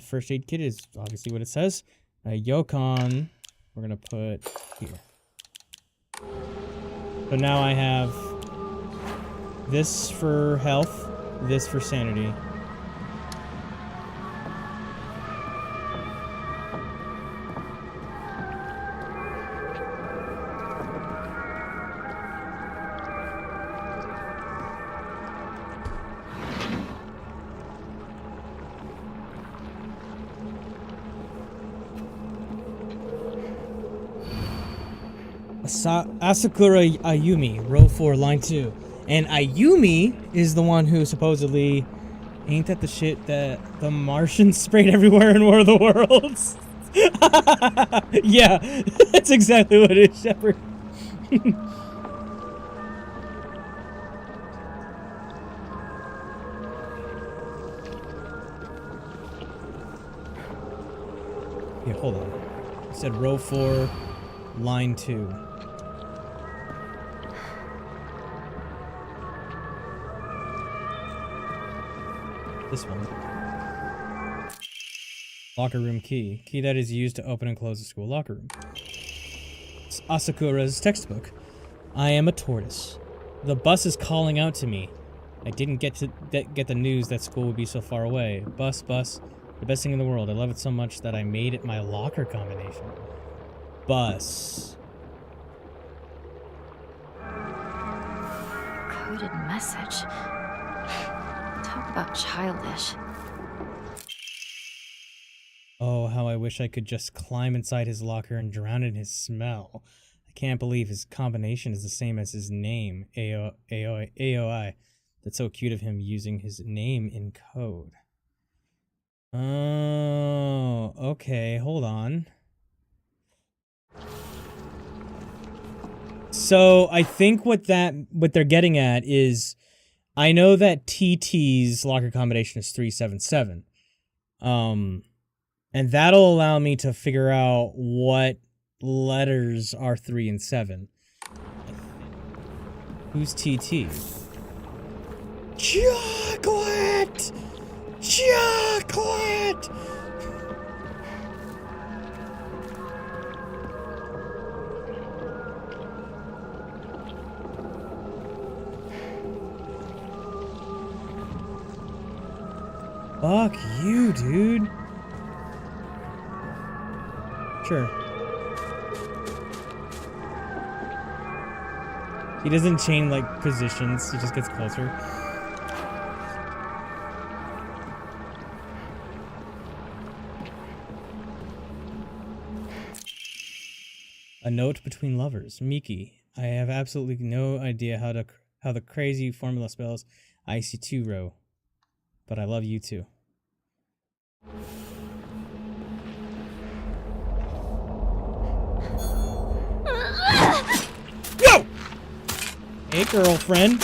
First aid kit is obviously what it says. Yokon, we're gonna put here. So now I have this for health, this for sanity. Asakura Ayumi, row 4, line 2. And Ayumi is the one who supposedly... Ain't that the shit that the Martians sprayed everywhere in War of the Worlds? Yeah, that's exactly what it is, Shepard. Yeah, hold on. I said row 4, line 2. This one. Locker room key. Key that is used to open and close the school locker room. It's Asakura's textbook. I am a tortoise. The bus is calling out to me. I didn't get the news that school would be so far away. Bus. The best thing in the world. I love it so much that I made it my locker combination. Bus. Coded message. Talk about childish. Oh, how I wish I could just climb inside his locker and drown in his smell. I can't believe his combination is the same as his name, AOI. That's so cute of him using his name in code. Oh, okay. Hold on. So I think what they're getting at is, I know that TT's locker combination is 377. And that'll allow me to figure out what letters are 3 and 7. Who's TT? Chocolate! Chocolate! Fuck you, dude. Sure. He doesn't change, like, positions. He just gets closer. A note between lovers. Miki, I have absolutely no idea how the crazy formula spells IC2 row, but I love you too. Yo! Hey, girlfriend.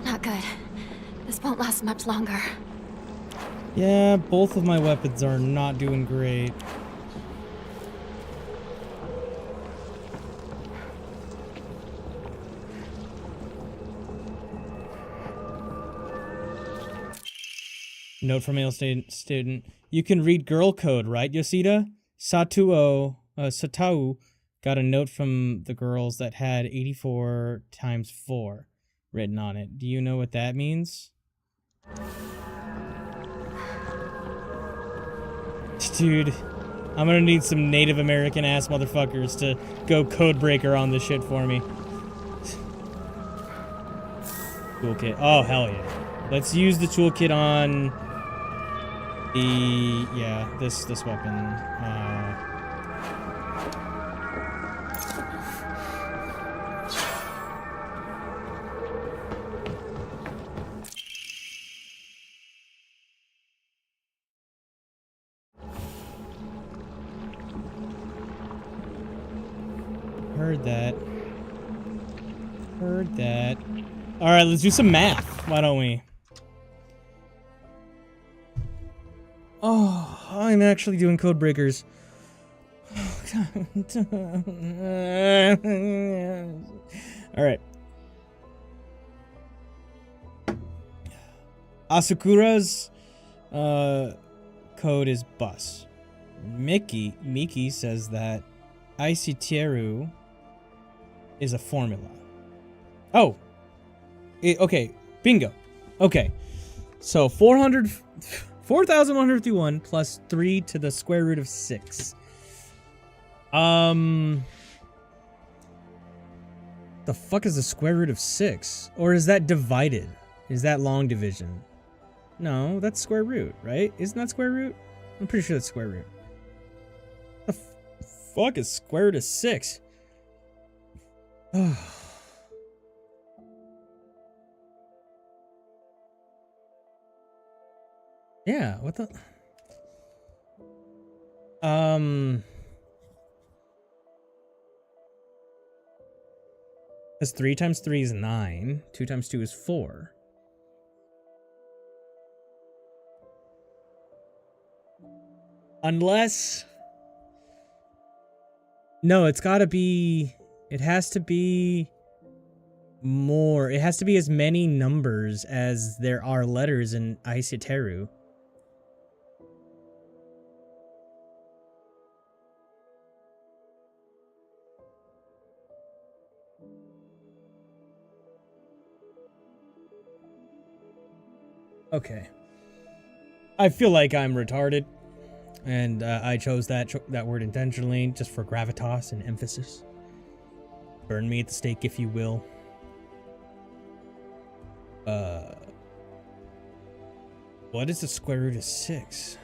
Not good. This won't last much longer. Yeah, both of my weapons are not doing great. Note from male student. You can read girl code, right, Yoshida? Satao got a note from the girls that had 84 times 4 written on it. Do you know what that means? Dude, I'm gonna need some Native American ass motherfuckers to go codebreaker on this shit for me. Toolkit. Oh, hell yeah. Let's use the toolkit on this weapon. Heard that. Heard that. Alright, let's do some math. Why don't we? Oh, I'm actually doing code breakers. Alright. Asakura's code is bus. Miki says that Aisiteru is a formula. Oh. Okay. Bingo. Okay. So 4,151 plus 3 to the square root of 6. The fuck is the square root of 6? Or is that divided? Is that long division? No, that's square root, right? Isn't that square root? I'm pretty sure that's square root. The fuck is square root of 6? Yeah, what the... Because 3 times 3 is 9. 2 times 2 is 4. Unless... No, it's gotta be... It has to be... more. It has to be as many numbers as there are letters in Aisiteru. Okay. I feel like I'm retarded, and I chose that word intentionally, just for gravitas and emphasis. Burn me at the stake, if you will. What is the square root of 6?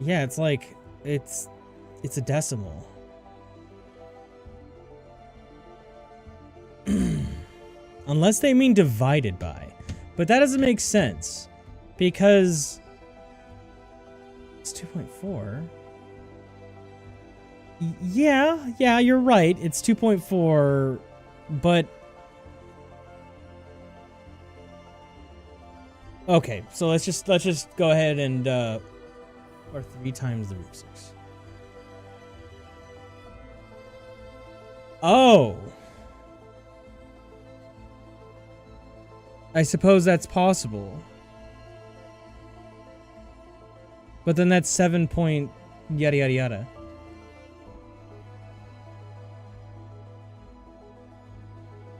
Yeah, it's like, it's a decimal. Unless they mean divided by. But that doesn't make sense. Because it's 2.4. Yeah, you're right. It's 2.4, but okay, so let's just go ahead and or 3 times the root of 6. Oh. I suppose that's possible. But then that's 7 point yada yada yada.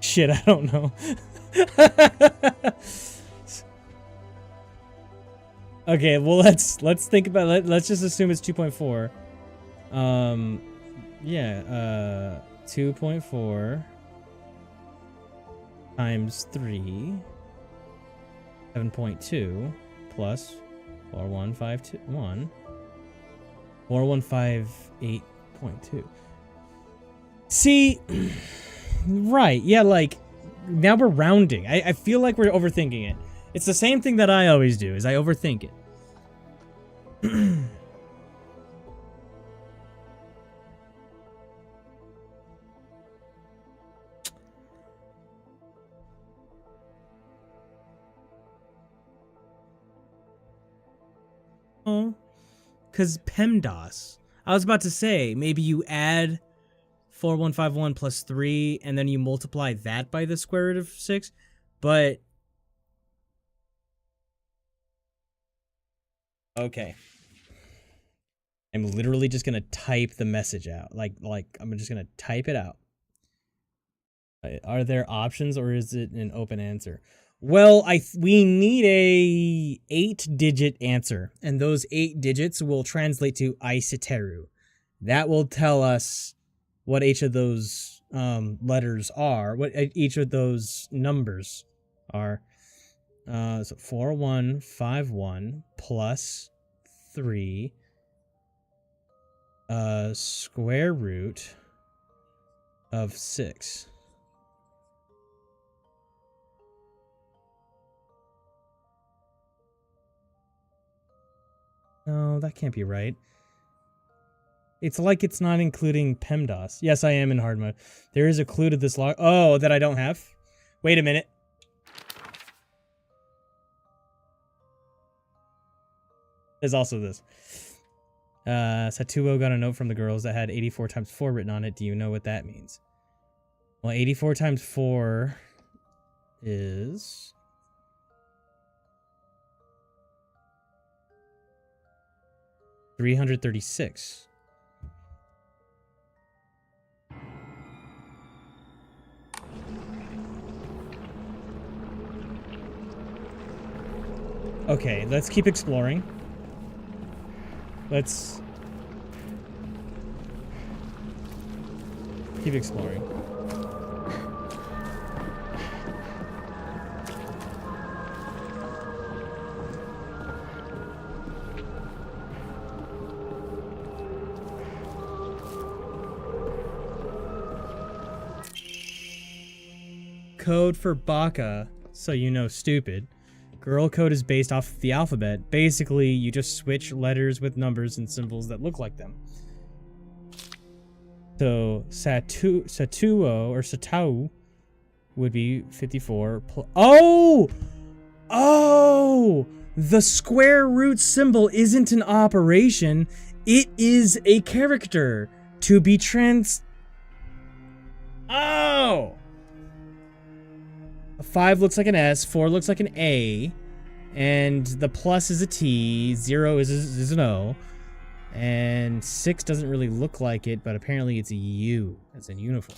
Shit, I don't know. Okay, well let's think about it. Let's just assume it's 2.4. Yeah, 2.4 times 3, 7.2 plus 41521, 4158.2. See, right, yeah, like, now we're rounding. I feel like we're overthinking it. It's the same thing that I always do, is I overthink it. Oh, because PEMDAS. I was about to say, maybe you add 4151 plus 3, and then you multiply that by the square root of 6, but... Okay. I'm literally just gonna type the message out. Like, I'm just gonna type it out. Are there options, or is it an open answer? Well, we need a 8-digit answer, and those 8 digits will translate to Aiseteru. That will tell us what each of those letters are, what each of those numbers are. So 4151 plus 3 square root of 6. No, that can't be right. It's like it's not including PEMDAS. Yes, I am in hard mode. There is a clue to this log. Oh, that I don't have? Wait a minute. There's also this. Satuo got a note from the girls that had 84 times 4 written on it. Do you know what that means? Well, 84 times 4 is... $336. Okay, let's keep exploring. Let's keep exploring. Code for Baka, so you know stupid. Girl code is based off the alphabet. Basically, you just switch letters with numbers and symbols that look like them. So, Satuo, or Satau, would be 54 plus... Oh! Oh! The square root symbol isn't an operation. It is a character to be Oh! A 5 looks like an S, 4 looks like an A, and the plus is a T, 0 is an O, And 6 doesn't really look like it, but apparently it's a U, as in uniform.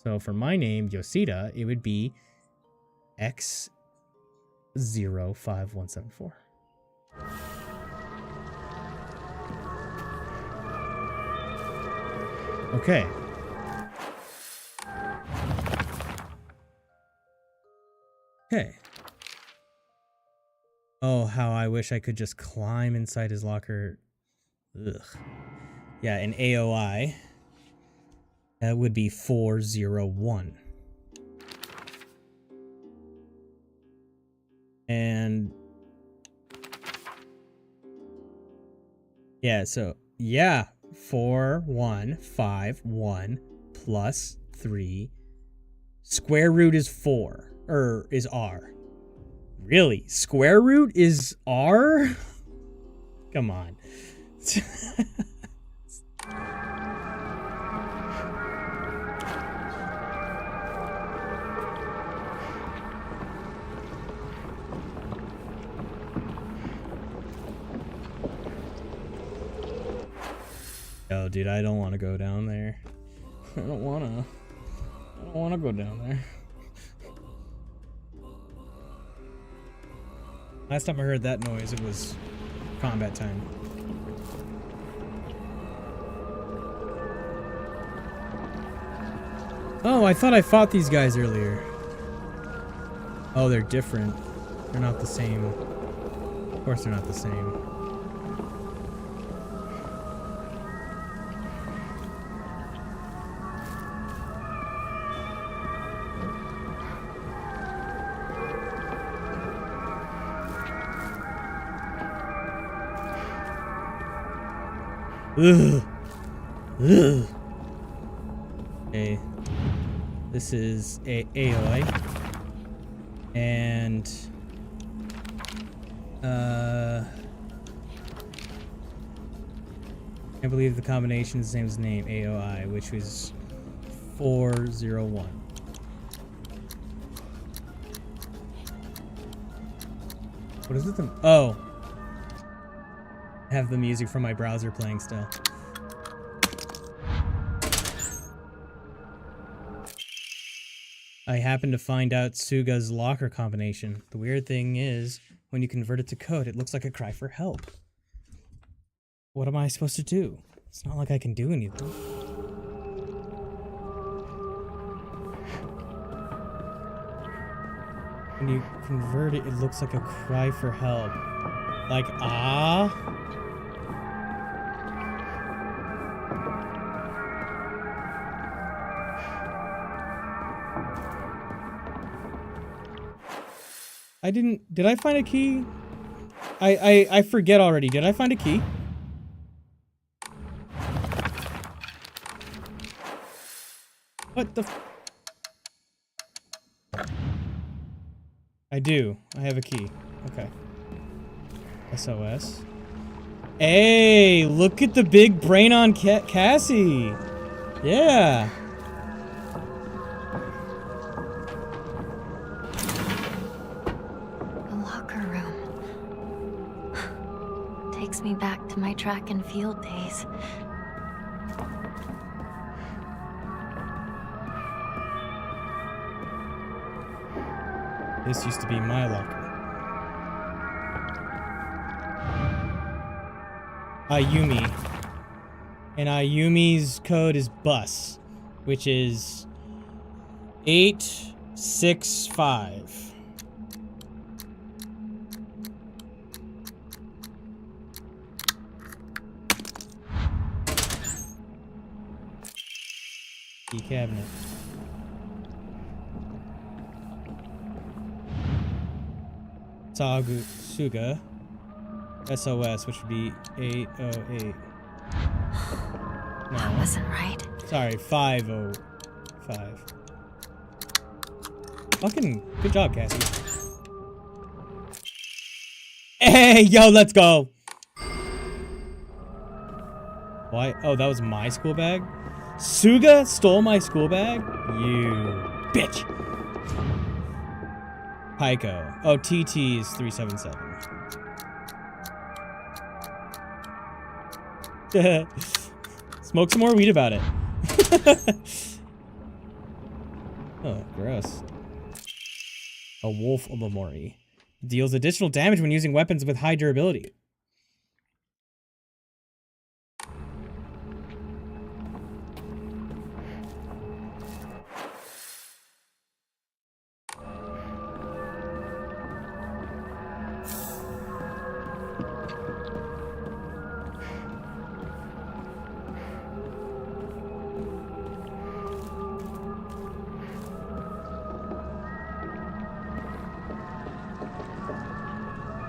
So for my name, Yoshida, it would be X05174. Okay. Okay. Oh, how I wish I could just climb inside his locker. Ugh. Yeah, an AOI. That would be 401. And yeah, so yeah, 4151 plus 3. Square root is 4, or is R. Really? Square root is R? Come on. Yo, dude, I don't want to go down there. I don't want to go down there. Last time I heard that noise, it was combat time. Oh, I thought I fought these guys earlier. Oh, they're different. They're not the same. Of course they're not the same. Ugh. Ugh. Okay. This is Aoi. And I believe the combination is the same as the name AOI, which was 401. What is it? Oh. I have the music from my browser playing still. I happened to find out Suga's locker combination. The weird thing is, when you convert it to code, it looks like a cry for help. What am I supposed to do? It's not like I can do anything. When you convert it, it looks like a cry for help. Like, ah? Did I find a key? I forget already. Did I find a key? What the I do. I have a key. Okay. SOS. Hey, look at the big brain on Cassie. Yeah. Takes me back to my track and field days. This used to be my locker. Ayumi. And Ayumi's code is bus, which is 865. Key cabinet. Suga. SOS, which would be 808. No. That wasn't right. Sorry, 505. Fucking good job, Cassie. Hey, yo, let's go. Why? Oh, that was my school bag? Suga stole my school bag? You bitch. Heiko. Oh, TT is 377. Smoke some more weed about it. Oh, gross. A wolf Omamori. Deals additional damage when using weapons with high durability.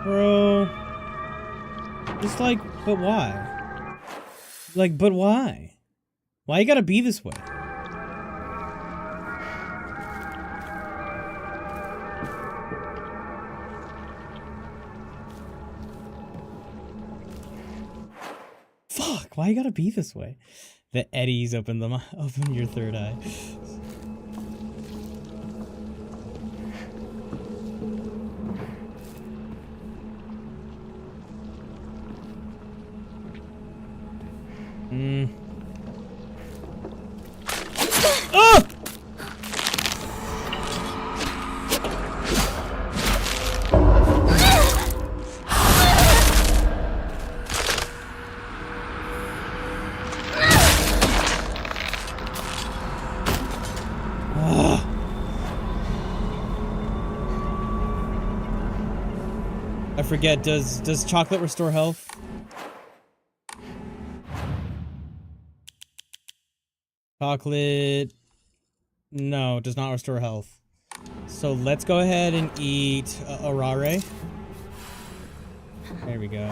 Bro. Just like, but why? Like, but why? Why you gotta be this way? Fuck, why you gotta be this way? The eddies open your third eye. Ah! I forget, does chocolate restore health? Chocolate, no, does not restore health. So let's go ahead and eat Arare. There we go.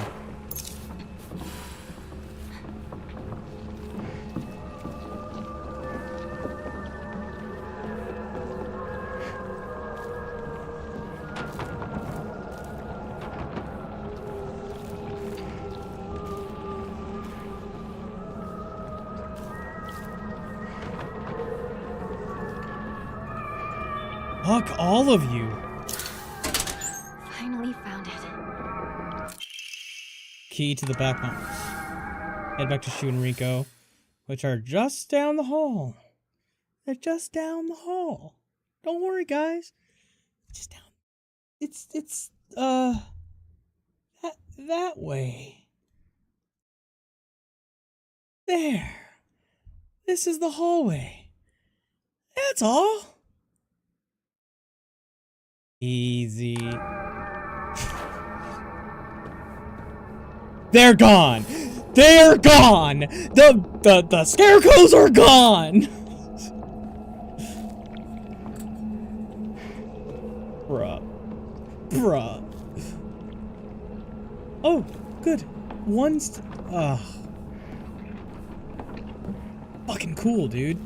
Fuck all of you. Finally found it. Key to the back mountains. Head back to Shu and Rico, which are just down the hall. They're just down the hall. Don't worry, guys. Just down. It's that way. There. This is the hallway. That's all. Easy. They're gone. They're gone. The scarecrows are gone. Bruh. Oh, good. Fucking cool, dude.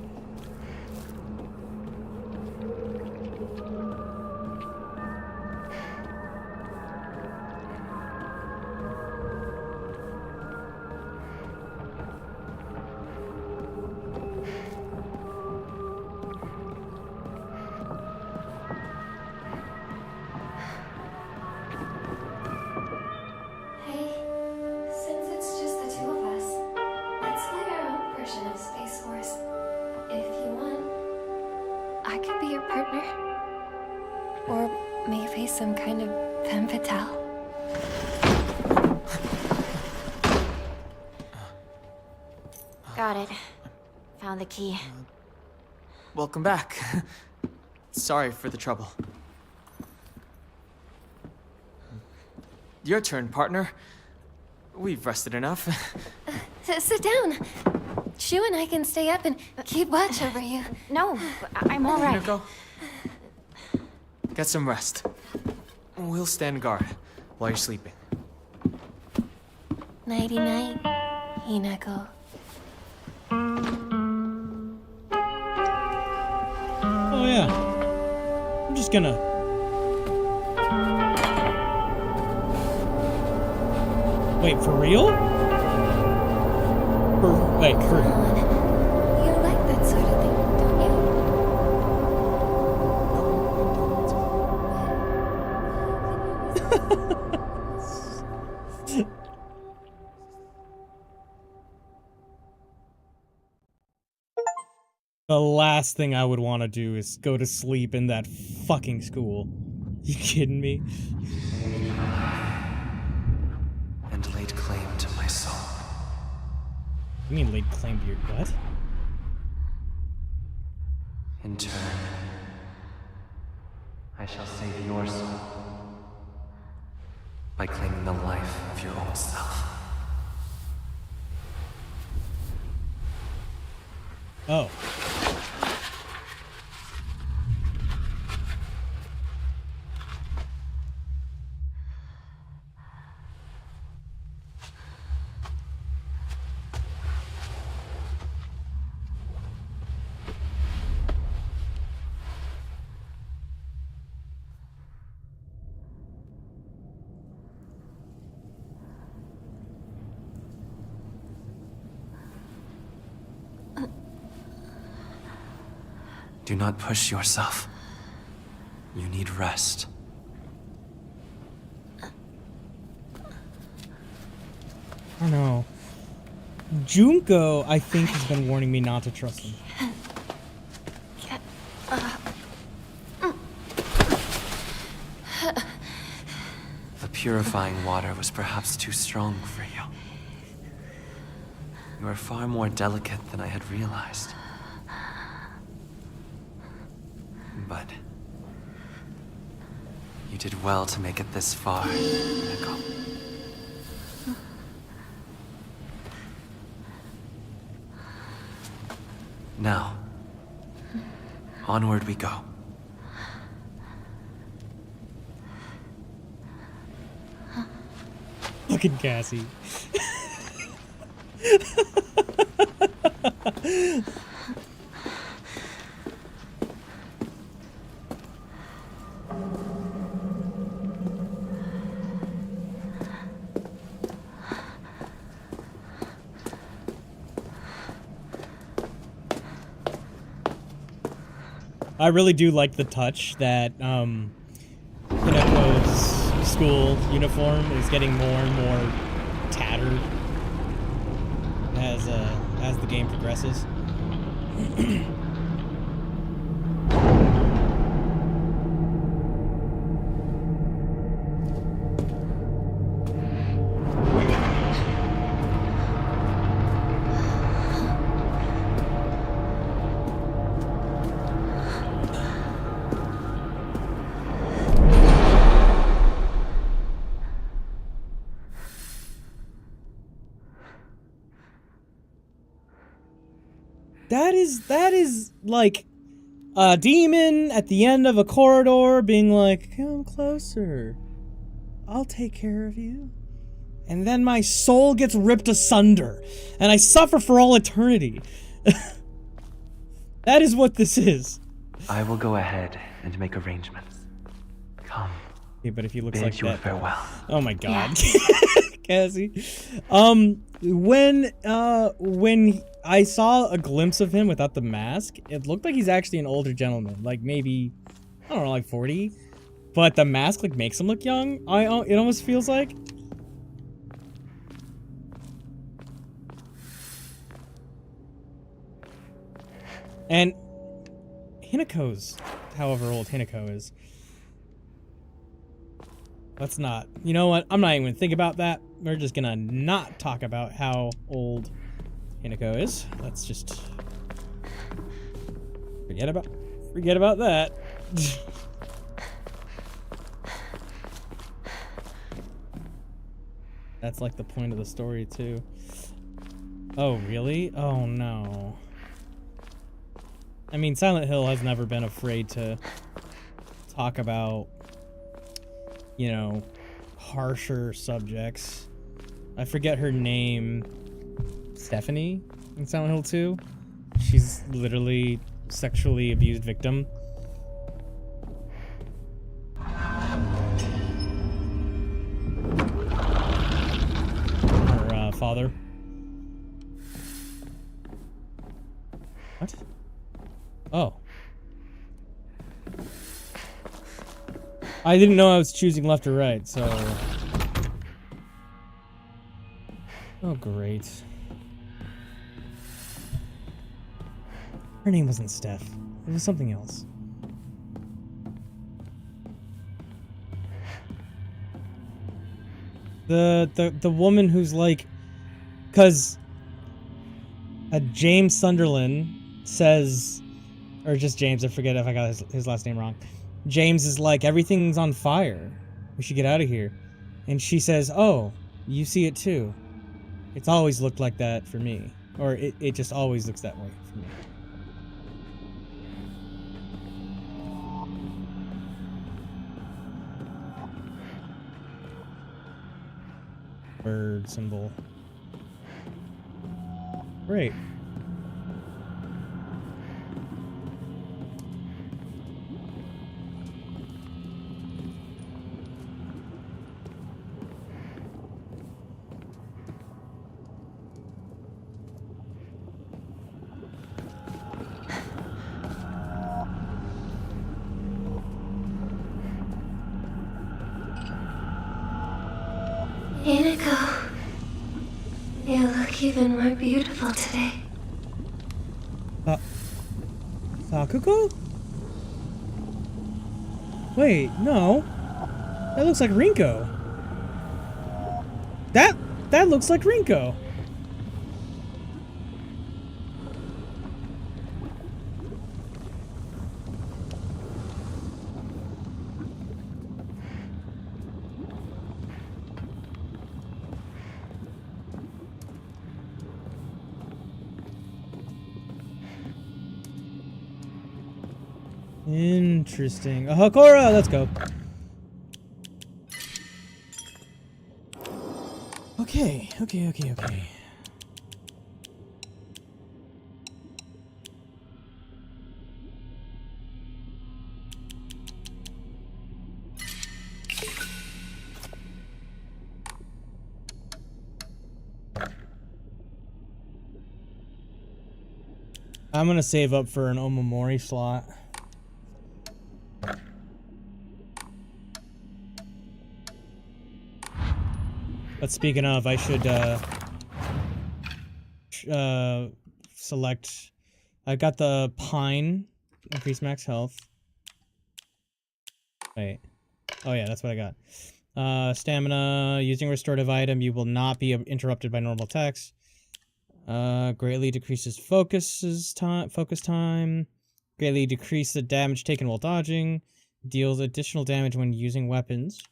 Some kind of femme fatale. Got it. Found the key. Welcome back. Sorry for the trouble. Your turn, partner. We've rested enough. Sit down. Shu and I can stay up and keep watch over you. No, I'm all right. Hinako, get some rest. We'll stand guard while you're sleeping. Nighty-night, Hinako. Oh yeah. I'm just gonna... Wait, for real? Wait, for... You like that sort of thing, don't you? The last thing I would want to do is go to sleep in that fucking school. You kidding me? And laid claim to my soul. You mean laid claim to your what? In turn, I shall save your soul by claiming the life of your old self. Oh. Do not push yourself. You need rest. I don't know. Junko, I think, has been warning me not to trust him. Get up. The purifying water was perhaps too strong for you. You are far more delicate than I had realized. But you did well to make it this far, Hinako. Now, onward we go. Fucking Cassie. I really do like the touch that Hinako's school uniform is getting more and more tattered as the game progresses. That is like a demon at the end of a corridor being like, come closer. I'll take care of you. And then my soul gets ripped asunder and I suffer for all eternity. That is what this is. I will go ahead and make arrangements. Come. Yeah, but if he looks Bid like you that. a farewell. Oh my god. Cassie. When I saw a glimpse of him without the mask, it looked like he's actually an older gentleman, like maybe, I don't know, like 40. But the mask like makes him look young. It almost feels like. And Hinako's, however old Hinako is. Let's not. You know what? I'm not even gonna think about that. We're just gonna not talk about how old Hinako is. Let's just forget about that. That's like the point of the story too. Oh, really? Oh no. I mean, Silent Hill has never been afraid to talk about, you know, harsher subjects. I forget her name. Stephanie in Silent Hill 2. She's literally sexually abused victim. Her father. What? Oh. I didn't know I was choosing left or right, so... Oh, great. Her name wasn't Steph. It was something else. The woman who's like, cause James Sunderland says, or just James, I forget if I got his last name wrong. James is like, everything's on fire. We should get out of here. And she says, oh, you see it too. It's always looked like that for me. Or it just always looks that way for me. Bird symbol. Great. Hinako, you look even more beautiful today. Sakuko? Wait, no. That looks like Rinko. That looks like Rinko. Interesting. Hakora, let's go. Okay. I'm gonna save up for an Omamori slot. But speaking of, I should select. I got the pine, increase max health. Wait. Oh yeah, that's what I got. Stamina. Using restorative item, you will not be interrupted by normal attacks. Greatly decreases focus time. Greatly decrease the damage taken while dodging. Deals additional damage when using weapons.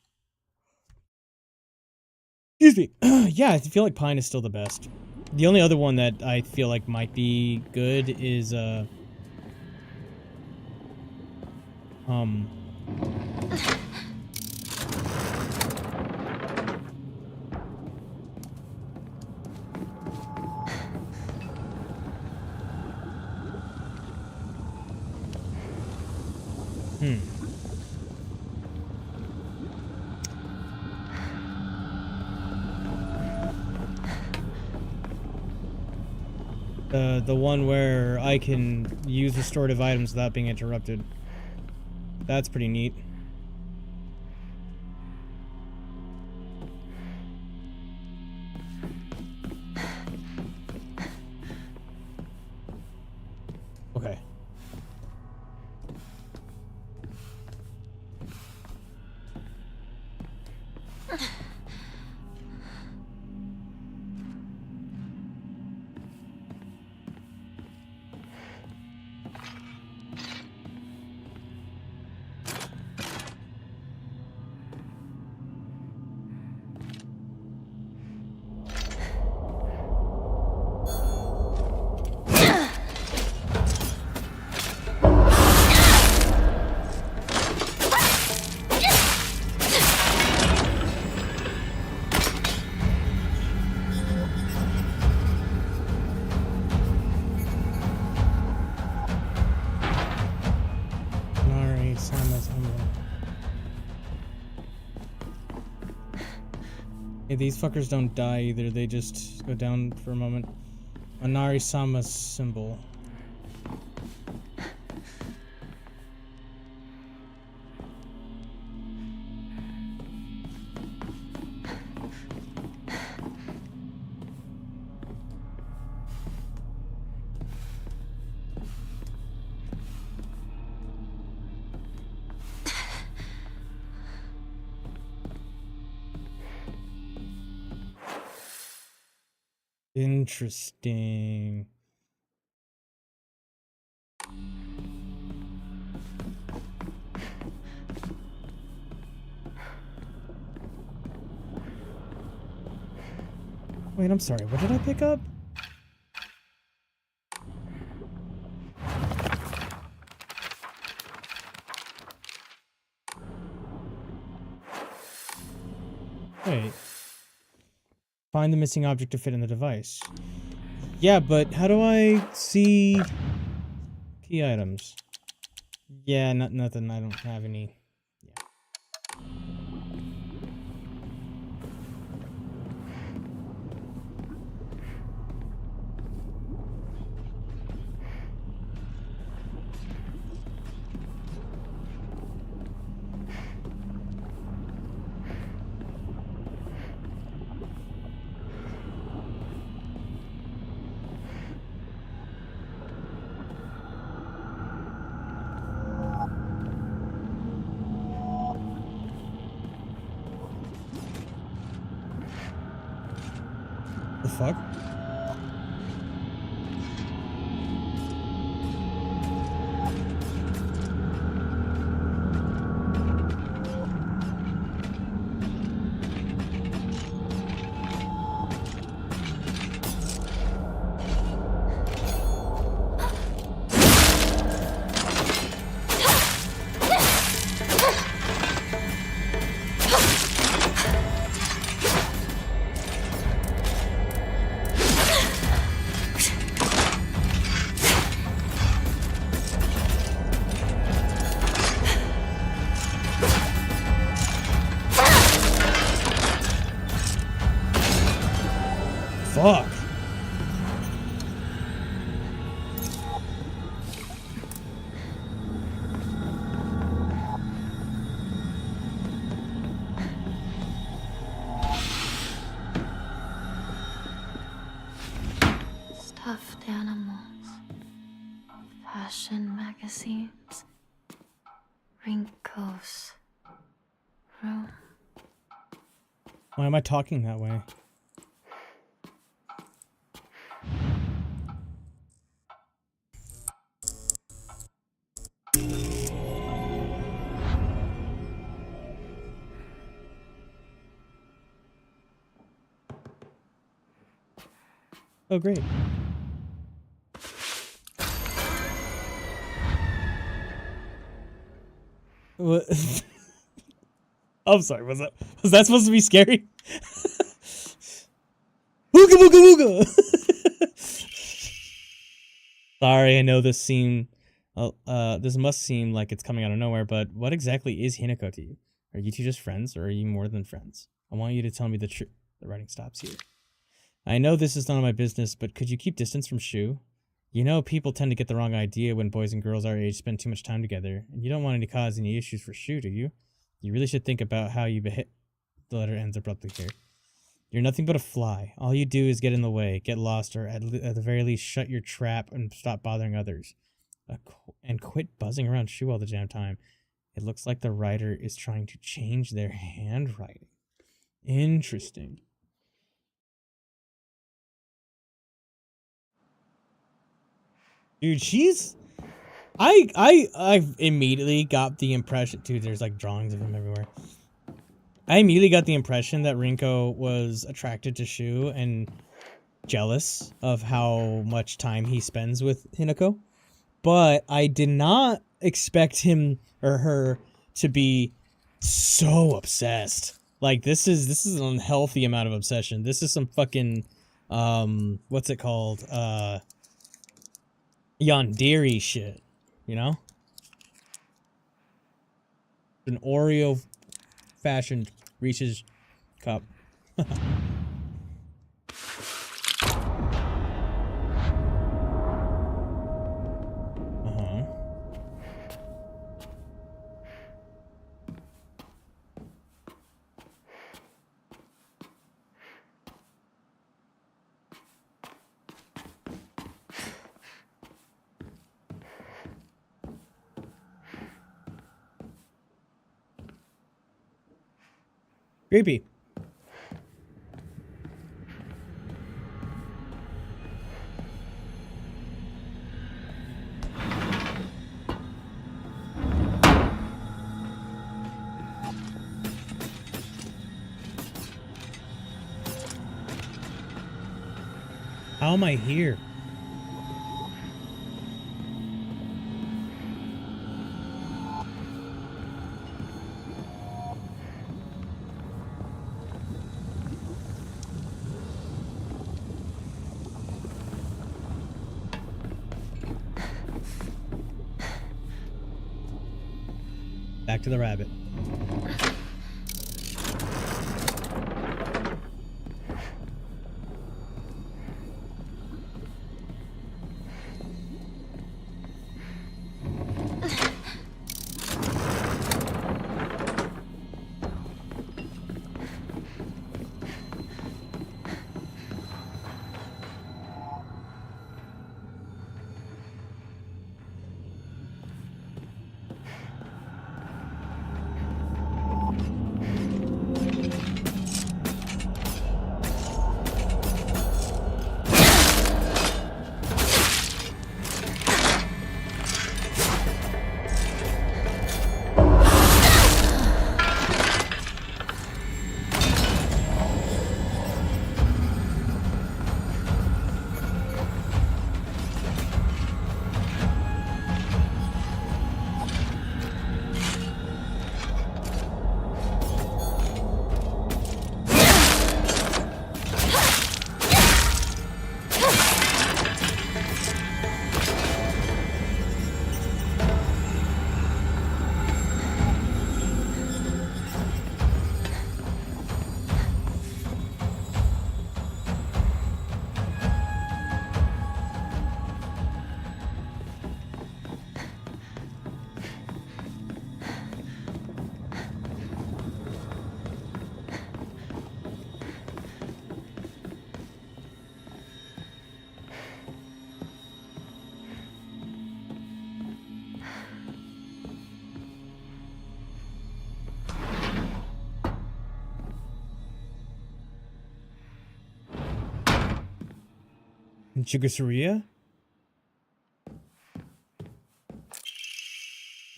Excuse me. Yeah, I feel like Pine is still the best. The only other one that I feel like might be good is, the one where I can use restorative items without being interrupted. That's pretty neat. Okay. Hey, these fuckers don't die either, they just go down for a moment. Anari-sama's symbol. Interesting. Wait, I'm sorry. What did I pick up? Wait. Find the missing object to fit in the device. Yeah, but how do I see key items? Yeah, nothing. I don't have any. Yeah. The fuck? Fuck. Stuffed animals, fashion magazines, Rinko's room. Why am I talking that way? Oh, great. What? I'm sorry, was that supposed to be scary? Ooga booga booga! Sorry, I know this this must seem like it's coming out of nowhere, but what exactly is Hinako to you? Are you two just friends, or are you more than friends? I want you to tell me the truth. The writing stops here. I know this is none of my business, but could you keep distance from Shu? You know, people tend to get the wrong idea when boys and girls our age spend too much time together, and you don't want to cause any issues for Shu, do you? You really should think about how you behave. The letter ends abruptly here. You're nothing but a fly. All you do is get in the way, get lost, or at the very least shut your trap and stop bothering others. And quit buzzing around Shu all the damn time. It looks like the writer is trying to change their handwriting. Interesting. Dude, she's... I immediately got the impression... Dude, there's like drawings of him everywhere. I immediately got the impression that Rinko was attracted to Shu and jealous of how much time he spends with Hinako. But I did not expect him or her to be so obsessed. Like, this is an unhealthy amount of obsession. This is some fucking... what's it called? Yandere shit, you know? An Oreo fashioned Reese's cup. Creepy. How am I here? Back to the rabbit. In Chigusaria?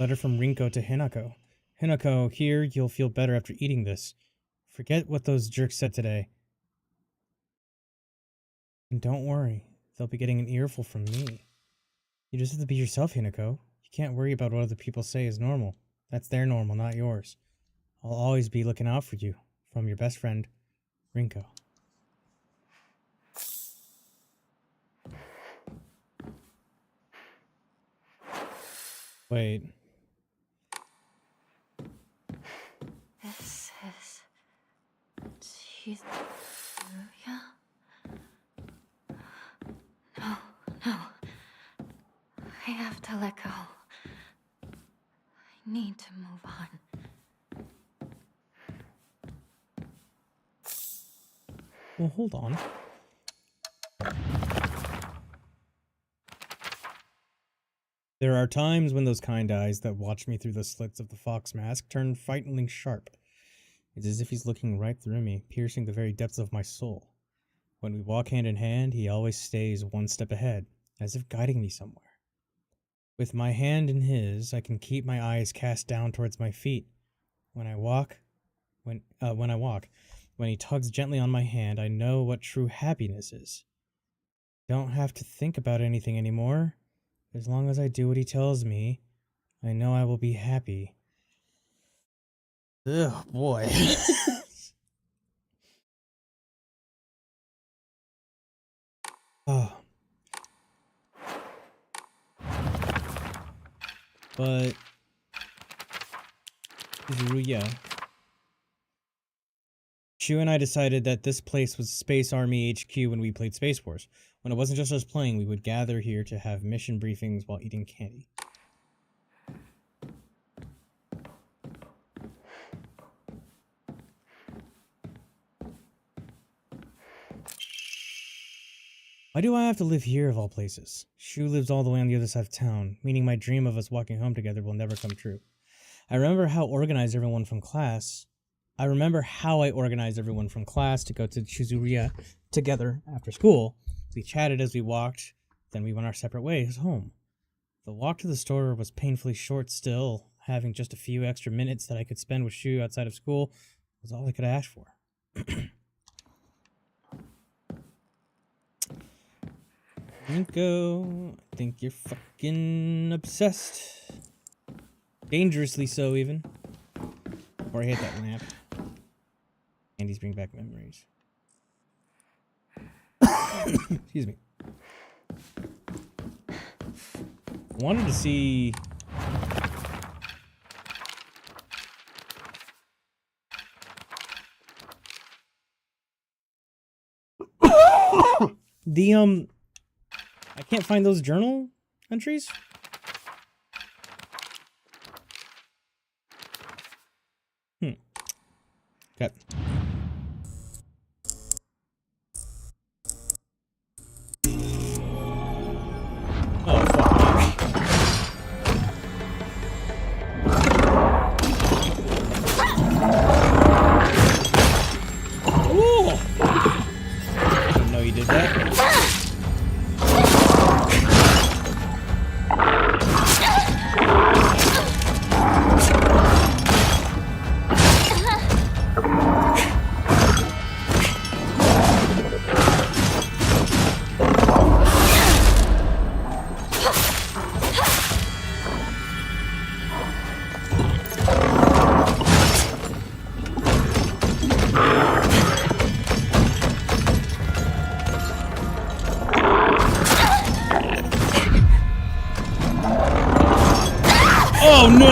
Letter from Rinko to Hinako. Hinako, here you'll feel better after eating this. Forget what those jerks said today. And don't worry, they'll be getting an earful from me. You just have to be yourself, Hinako. You can't worry about what other people say is normal. That's their normal, not yours. I'll always be looking out for you. From your best friend, Rinko. Wait. This is Chigusaria? No, no. I have to let go. I need to move on. Well, hold on. There are times when those kind eyes that watch me through the slits of the fox mask turn frighteningly sharp. It's as if he's looking right through me, piercing the very depths of my soul. When we walk hand in hand, he always stays one step ahead, as if guiding me somewhere. With my hand in his, I can keep my eyes cast down towards my feet. When he tugs gently on my hand, I know what true happiness is. Don't have to think about anything anymore. As long as I do what he tells me, I know I will be happy. Ugh, boy. Oh. But Zuruya. Shu and I decided that this place was Space Army HQ when we played Space Wars. When it wasn't just us playing, we would gather here to have mission briefings while eating candy. Why do I have to live here of all places? Shu lives all the way on the other side of town, meaning my dream of us walking home together will never come true. I remember how I organized everyone from class to go to Chigusaria together after school. We chatted as we walked, then we went our separate ways home. The walk to the store was painfully short still. Having just a few extra minutes that I could spend with Shu outside of school was all I could ask for. Hinako, I think you're fucking obsessed. Dangerously so, even. Before I hit that lamp. Candies bring back memories. Excuse me. Wanted to see... I can't find those journal entries. Okay. Oh, fuck. Ooh. I didn't know you did that. Oh no!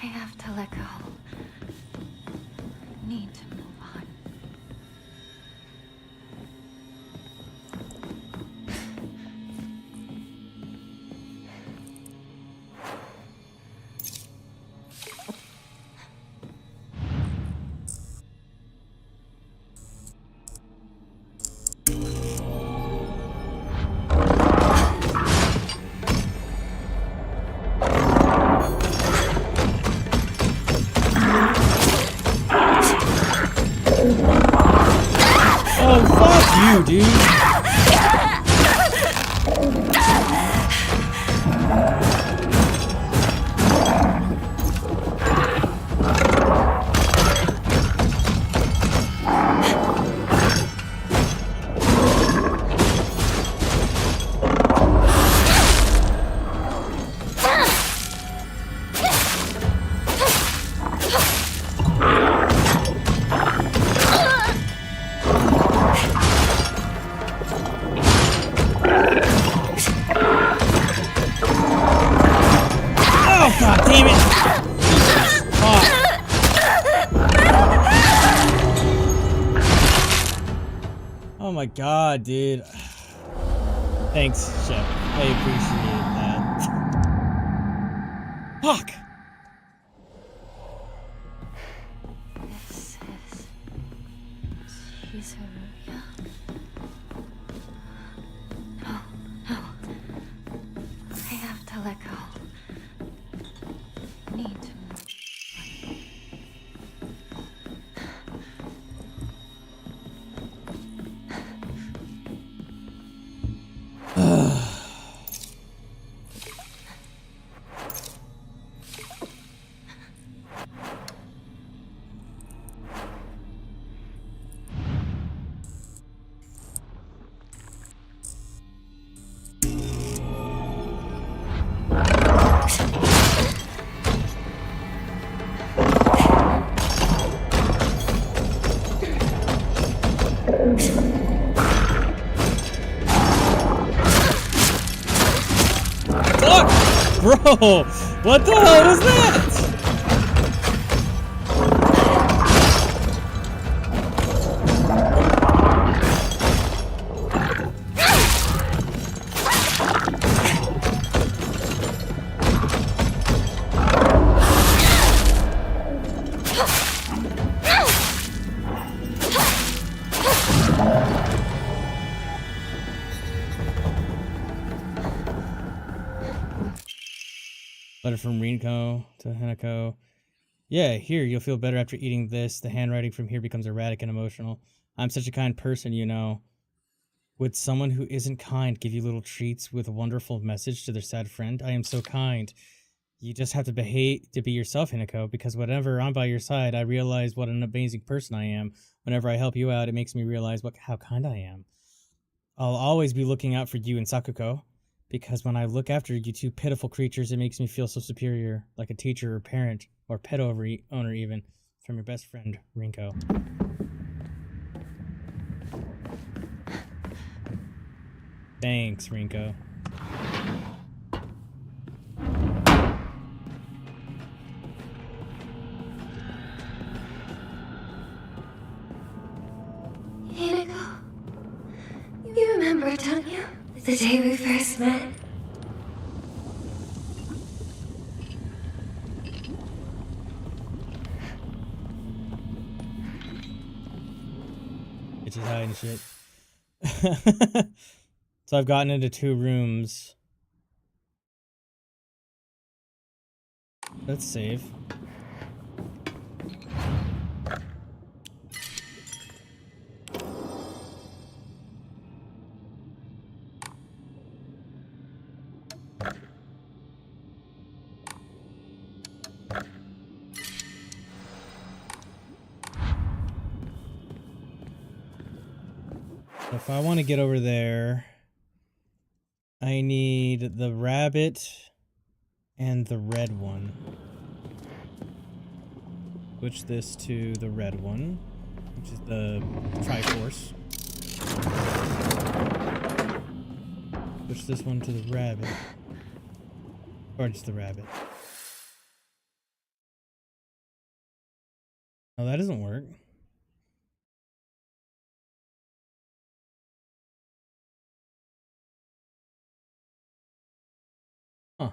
I have to let go. Need to move on. Oh, fuck you, dude. Oh, god damn it! Oh my god, dude. Thanks, Chef. I appreciate that. Fuck! This is Shizuruya. No, no. I have to let go. Need to move. Fuck! Bro! What the hell was that? letter from Rinko to Hinako. Yeah, here, you'll feel better after eating this. The handwriting from here becomes erratic and emotional. I'm such a kind person, you know. Would someone who isn't kind give you little treats with a wonderful message to their sad friend? I am so kind. You just have to behave to be yourself, Hinako, because whenever I'm by your side, I realize what an amazing person I am. Whenever I help you out, it makes me realize how kind I am. I'll always be looking out for you and Sakuko, because when I look after you two pitiful creatures, it makes me feel so superior, like a teacher or parent, or pet owner even, from your best friend, Rinko. Thanks, Rinko. Hinako, you remember, don't you? The day we first met. Bitches hiding shit. So I've gotten into 2 rooms. Let's save. If I want to get over there, I need the rabbit and the red one. Switch this to the red one, which is the Triforce. Switch this one to the rabbit. Or just the rabbit. Oh, that doesn't work. Huh.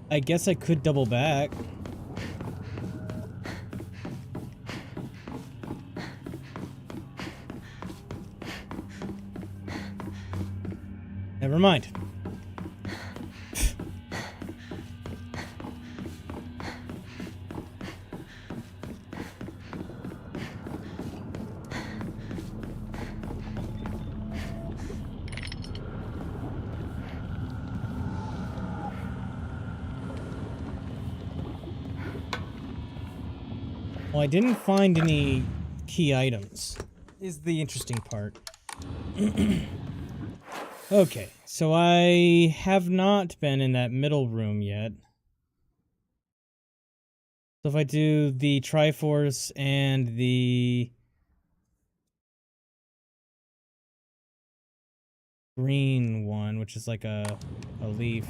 I guess I could double back. Never mind. Well, I didn't find any key items, is the interesting part. Okay, so I have not been in that middle room yet. So if I do the Triforce and the green one, which is like a leaf.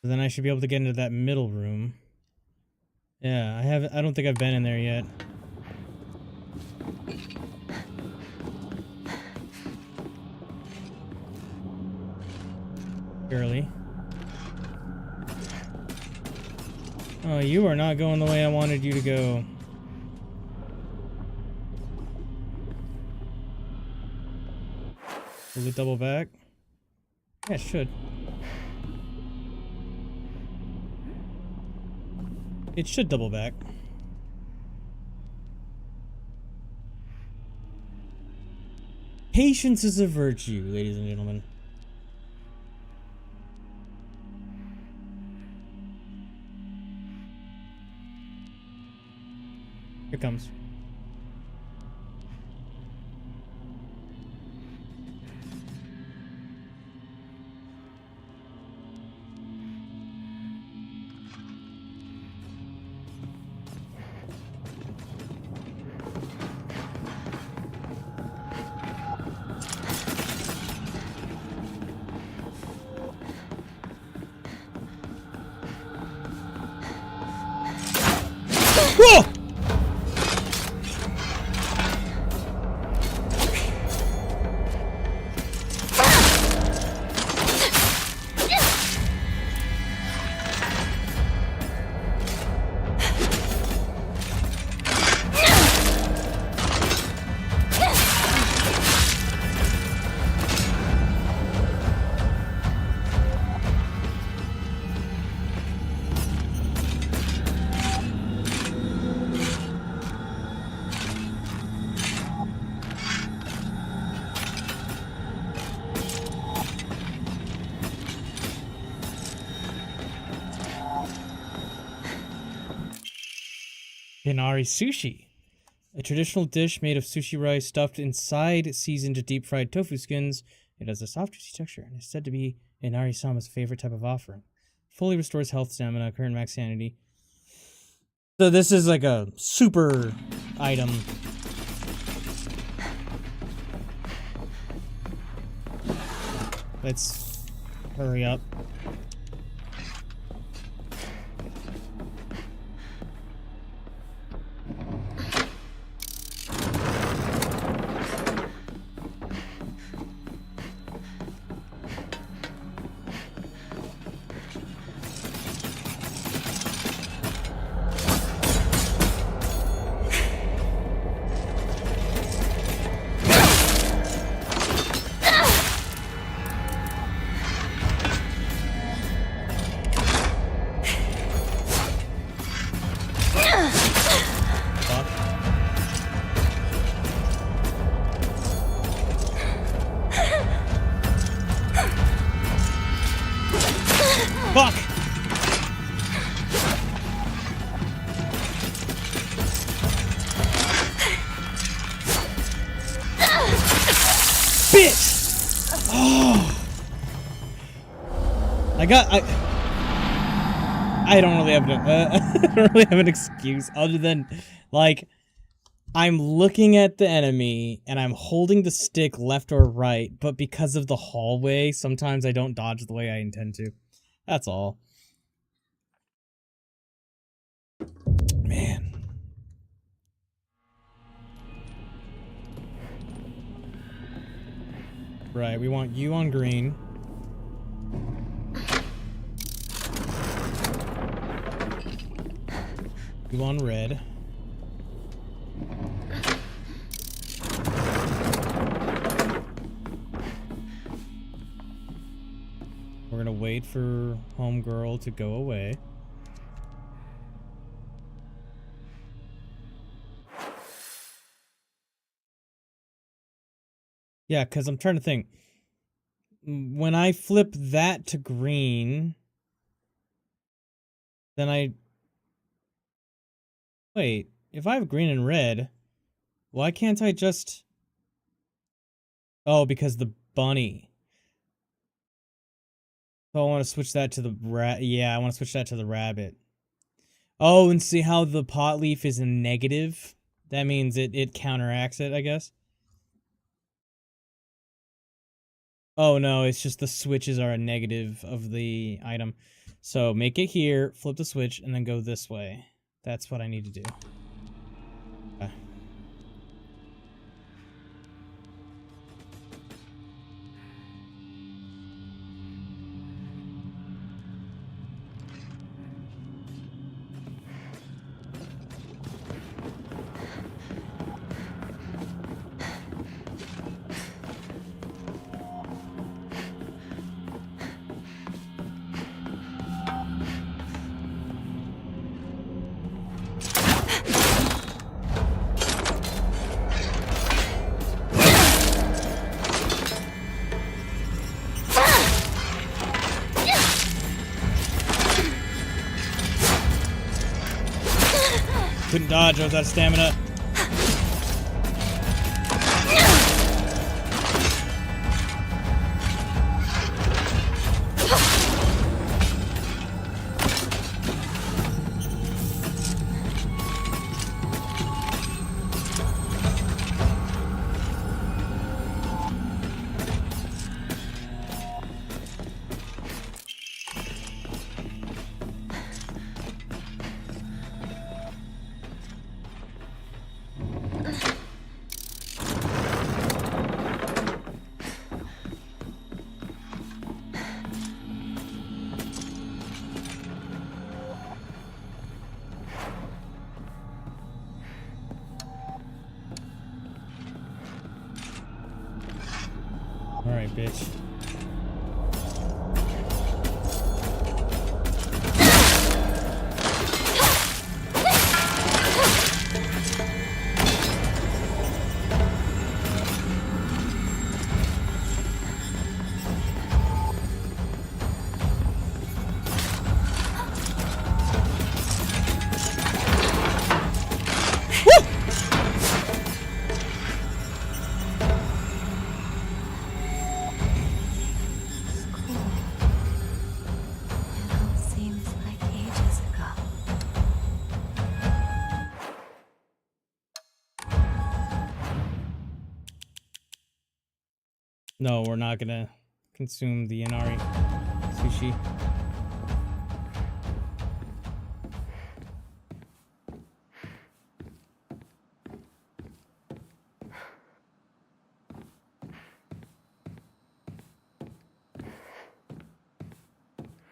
Then I should be able to get into that middle room. Yeah, I don't think I've been in there yet. Barely. Oh, you are not going the way I wanted you to go. Will it double back? Yeah, it should. It should double back. Patience is a virtue, ladies and gentlemen. Here comes. Whoa! Inari sushi. A traditional dish made of sushi rice stuffed inside seasoned deep-fried tofu skins. It has a soft, juicy texture and is said to be Inari-sama's favorite type of offering. Fully restores health, stamina, current max sanity. So this is like a super item. Let's hurry up. Fuck! Bitch! Oh! I don't really have I don't really have an excuse other than, like, I'm looking at the enemy and I'm holding the stick left or right, but because of the hallway, sometimes I don't dodge the way I intend to. That's all. Man. Right, we want you on green. You on red. We're gonna wait for homegirl to go away. Yeah, because I'm trying to think. When I flip that to green, then I... Wait, if I have green and red, why can't I just... Oh, because the bunny. So I want to switch that to the yeah, I want to switch that to the rabbit. Oh, and see how the pot leaf is a negative? That means it counteracts it, I guess. Oh no, it's just the switches are a negative of the item. So make it here, flip the switch, and then go this way. That's what I need to do. Okay. Couldn't dodge, I was out of stamina. Alright, bitch. No, we're not gonna consume the Inari sushi.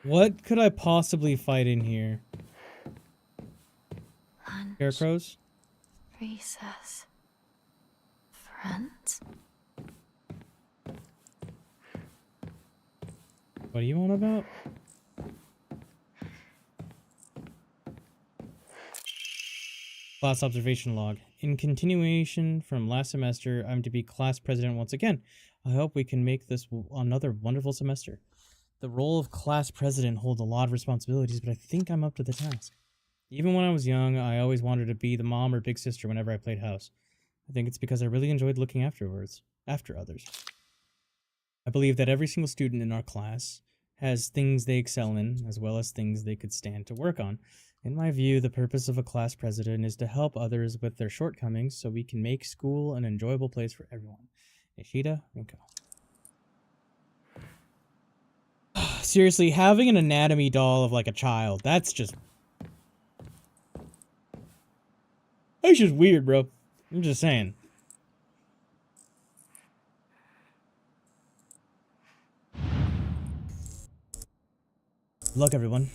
What could I possibly fight in here? Lunch, Scarecrows? recess, friends. What are you on about? Class observation log. In continuation from last semester, I'm to be class president once again. I hope we can make this another wonderful semester. The role of class president holds a lot of responsibilities, but I think I'm up to the task. Even when I was young, I always wanted to be the mom or big sister whenever I played house. I think it's because I really enjoyed looking after others. I believe that every single student in our class has things they excel in, as well as things they could stand to work on. In my view, the purpose of a class president is to help others with their shortcomings so we can make school an enjoyable place for everyone. Ishida, Rinko. Seriously, having an anatomy doll of like a child, that's just weird, bro. I'm just saying. Good luck, everyone.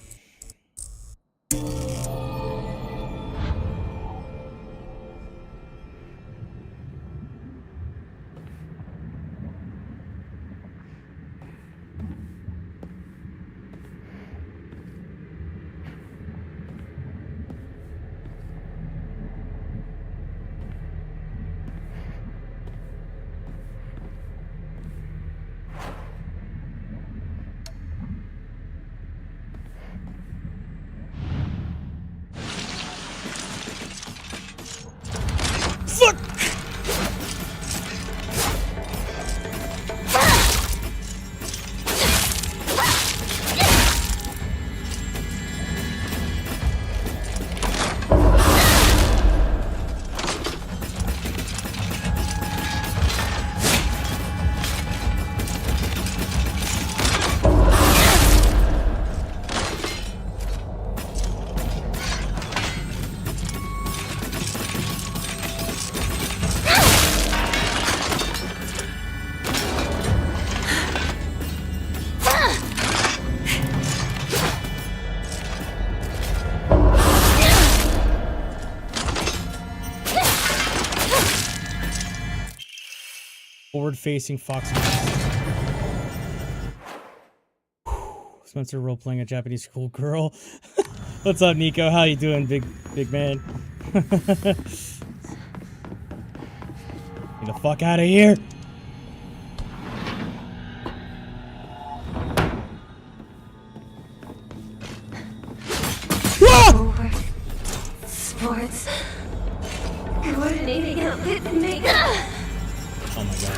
Forward-facing fox. Spencer role-playing a Japanese schoolgirl. What's up, Nico? How you doing, big man? Get the fuck out of here! Over. Sports. Coordinating outfit and makeup. Oh my god.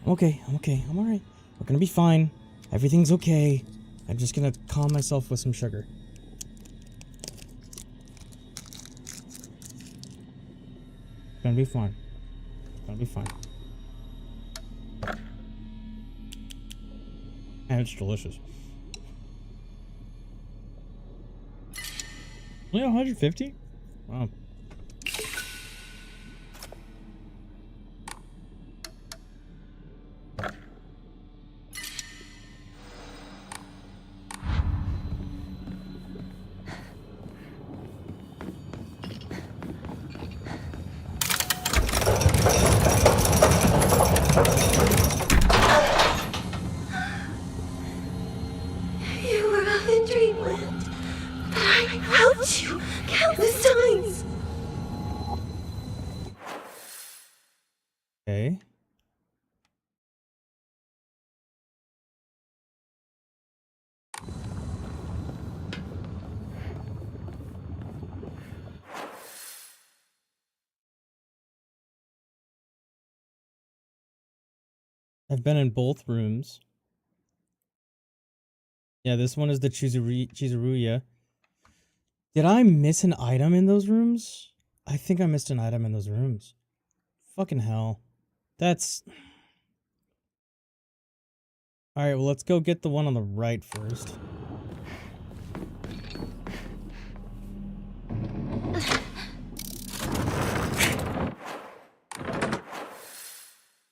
Okay. I'm okay. I'm alright. We're gonna be fine. Everything's okay. I'm just gonna calm myself with some sugar. Gonna be fine. Gonna be fine. And it's delicious. Only 150? Wow. You were up in dreamland, but I helped you countless times. Okay. I've been in both rooms. Yeah, this one is the Chizuruya. Did I miss an item in those rooms? I think I missed an item in those rooms. Fucking hell. That's... Alright, well, let's go get the one on the right first.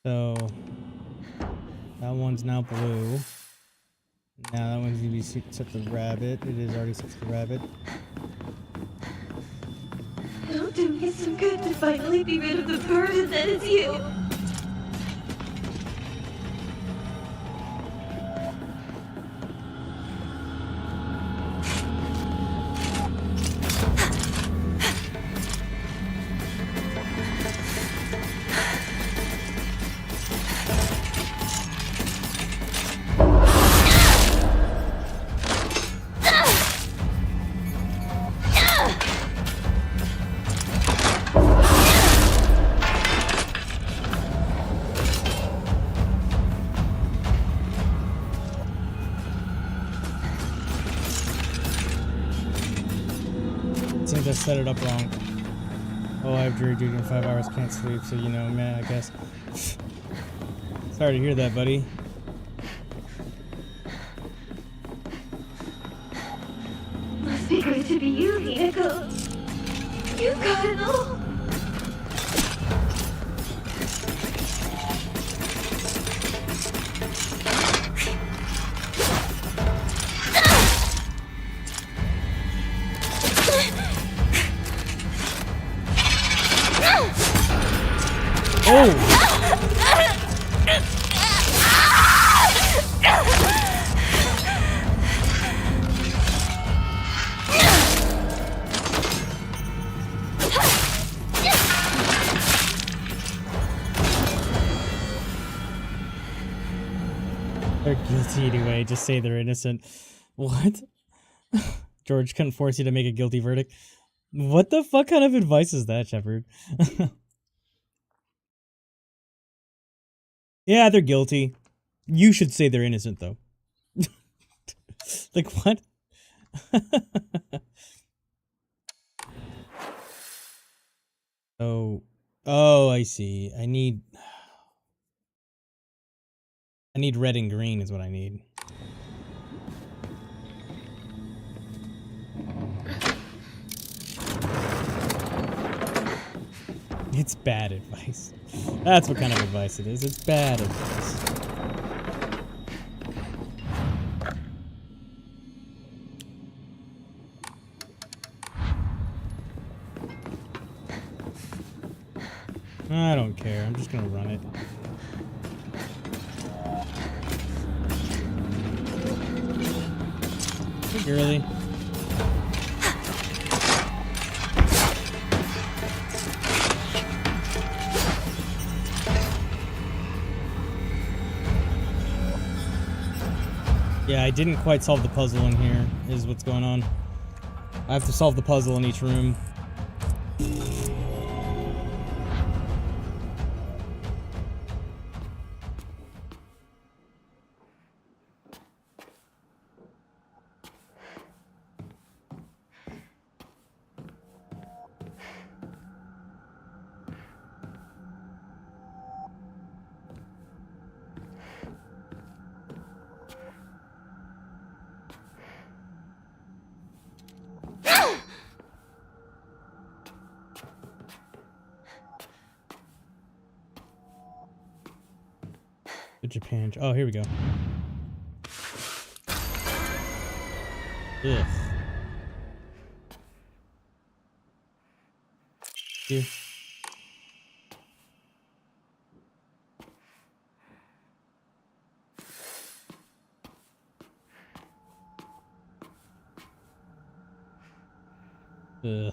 So... That one's now blue. Now that one's gonna be set to rabbit. It is already set to rabbit. It'll do me some good to finally be rid of the burden that is you. Seems I set it up wrong. Oh, I have jury duty in 5 hours, can't sleep, so you know, man, I guess. Sorry to hear that, buddy. Must be great to be you, Hinako. You got it all. Oh! They're guilty anyway, just say they're innocent. What? George couldn't force you to make a guilty verdict. What the fuck kind of advice is that, Shepard? Yeah, they're guilty. You should say they're innocent, though. Like, what? Oh, I see. I need red and green is what I need. It's bad advice. That's what kind of advice it is. It's bad advice. I don't care. I'm just gonna run it. Hey, girly. Yeah, I didn't quite solve the puzzle in here, is what's going on. I have to solve the puzzle in each room. Japan. Oh, here we go. Ugh. Here. Ugh.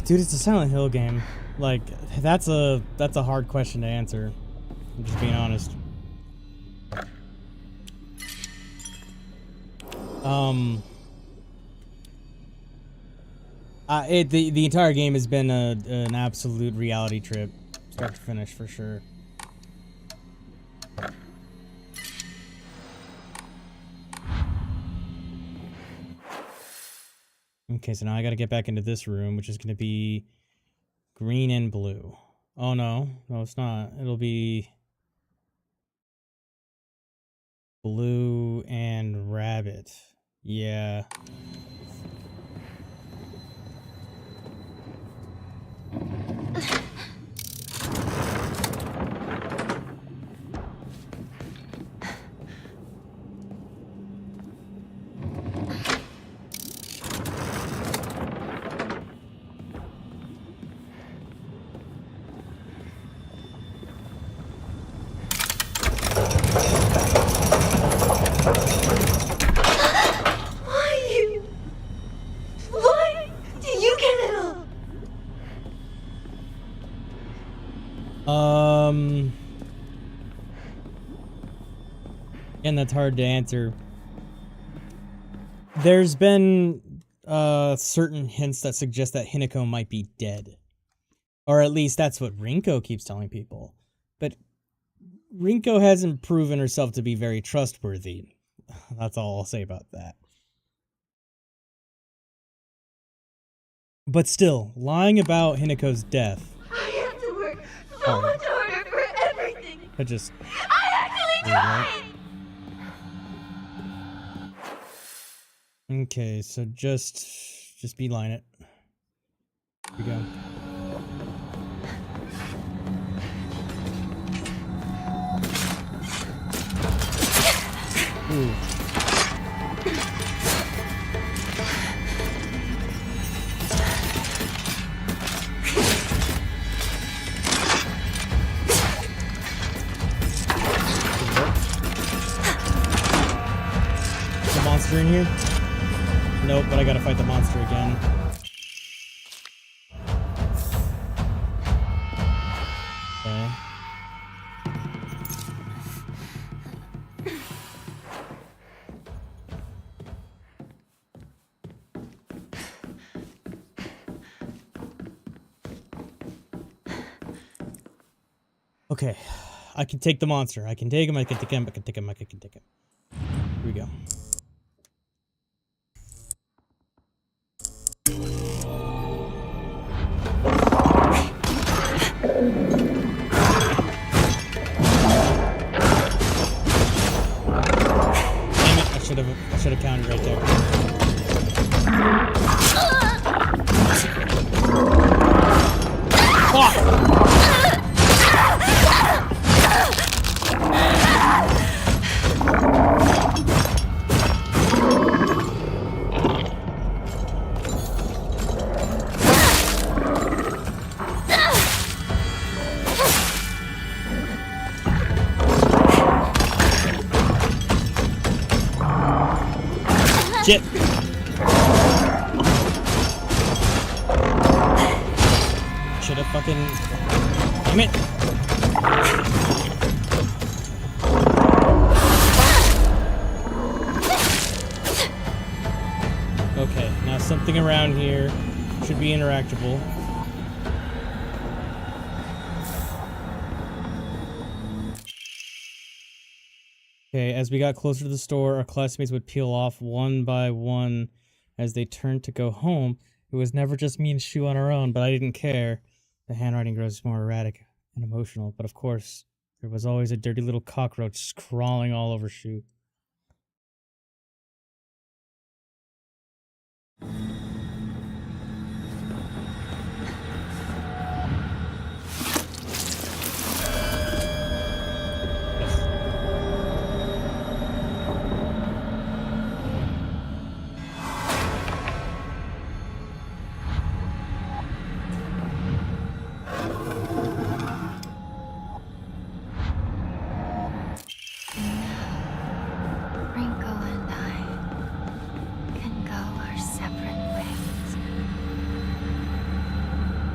Dude, it's a Silent Hill game. Like, that's a hard question to answer. I'm just being honest. The entire game has been an absolute reality trip, start to finish, for sure. Okay, so now I gotta get back into this room, which is gonna be green and blue. Oh no, no it's not. It'll be blue and rabbit. Yeah. Why do you get it all? And that's hard to answer. There's been certain hints that suggest that Hinako might be dead. Or at least that's what Rinko keeps telling people. But Rinko hasn't proven herself to be very trustworthy. That's all I'll say about that. But still, lying about Hinako's death. I have to work so much harder for everything. I just... I actually tried! Okay, so just beeline it. Here we go. Ooh. The monster in here? Nope, but I gotta fight the monster again. Okay. Okay, I can take the monster. I can take him, I can take him, I can take him, I can take him. Here we go. Damn it, I should have counted right there. Fuck! Shit. Should have fucking... Damn it. Okay, now something around here should be interactable. Okay, as we got closer to the store, our classmates would peel off one by one as they turned to go home. It was never just me and Shu on our own, but I didn't care. The handwriting grows more erratic and emotional, but of course, there was always a dirty little cockroach crawling all over Shu. Rinko and I can go our separate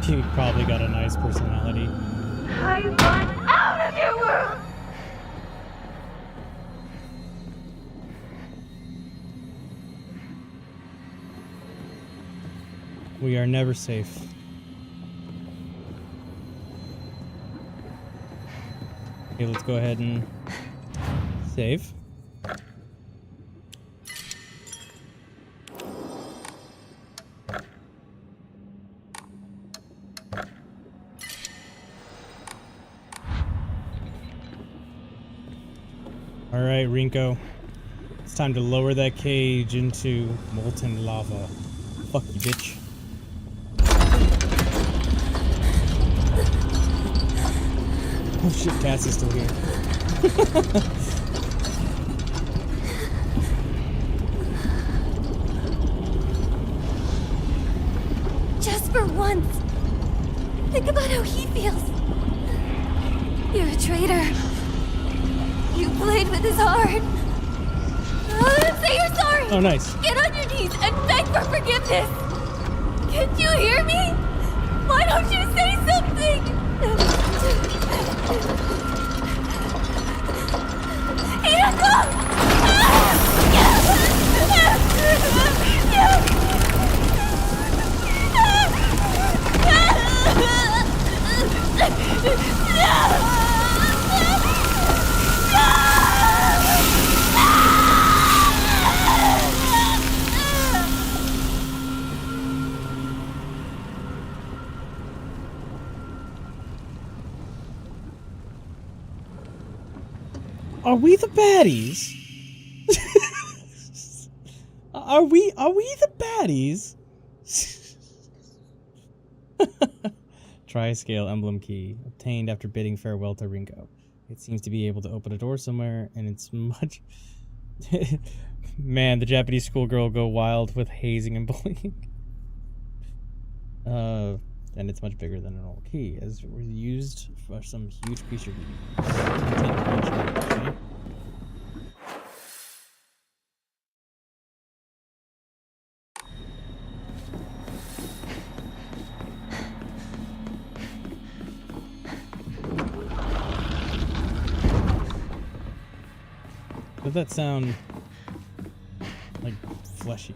He probably got a nice personality. I want out of your world! We are never safe. Okay, let's go ahead and save. Alright, Rinko. It's time to lower that cage into molten lava. Fuck you, bitch. Oh shit, Cass is still here. Just for once. Think about how he feels. You're a traitor. You played with his heart. Say you're sorry. Oh, nice. Get on your knees and beg for forgiveness. Can't you hear me? Why don't you say something? Are we the baddies? Are we the baddies? Tri-scale emblem key obtained after bidding farewell to Rinko. It seems to be able to open a door somewhere, and it's much. Man, the Japanese schoolgirl go wild with hazing and bullying. And it's much bigger than an old key, as it was used for some huge creature. Okay. Does that sound like fleshy?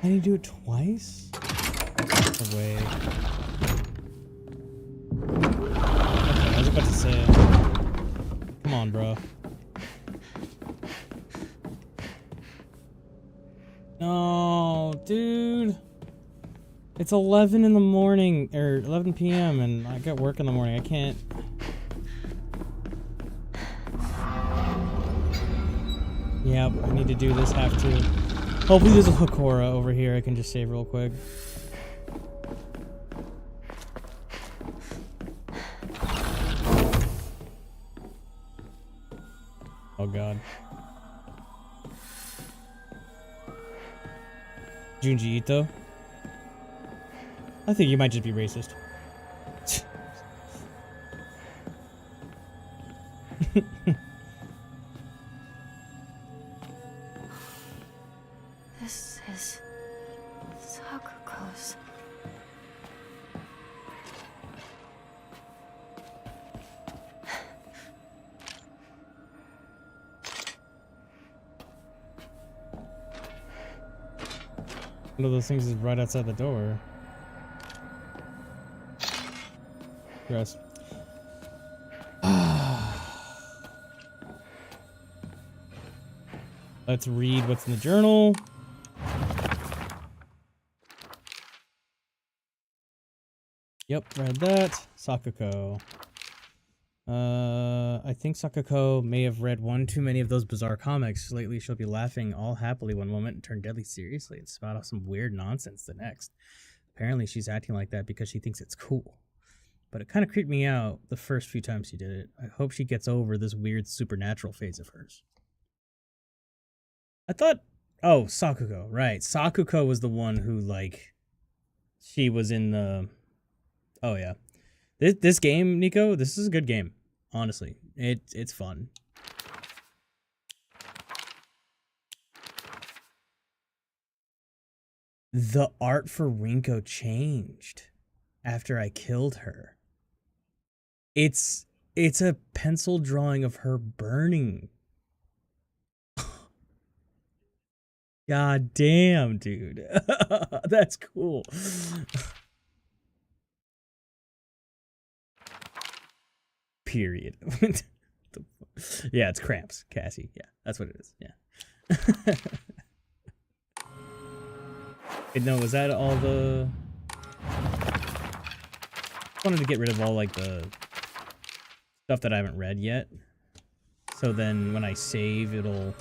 Can you do it twice? Away. Okay, I was about to say. Come on, bro. No, dude. It's 11 in the morning, or 11 p.m., and I got work in the morning. I can't. Yep, I need to do this, have to. Hopefully there's a Hakora over here I can just save real quick. Oh god. Junji Ito? I think you might just be racist. This is Sakuko's. One of those things is right outside the door. Gross. Let's read what's in the journal. Yep, read that. Sakuko. I think Sakuko may have read one too many of those bizarre comics. Lately, she'll be laughing all happily one moment and turn deadly seriously and spout off some weird nonsense the next. Apparently, she's acting like that because she thinks it's cool. But it kind of creeped me out the first few times she did it. I hope she gets over this weird supernatural phase of hers. I thought... Oh, Sakuko. Right. Sakuko was the one who, like... She was in the... Oh, yeah. This game, Nico, this is a good game. Honestly. It's fun. The art for Rinko changed after I killed her. It's a pencil drawing of her burning. God damn, dude. That's cool. Period. Yeah, it's cramps, Cassie. Yeah, that's what it is. Yeah. No, was that all the... wanted to get rid of all, like, the stuff that I haven't read yet. So then when I save, it'll...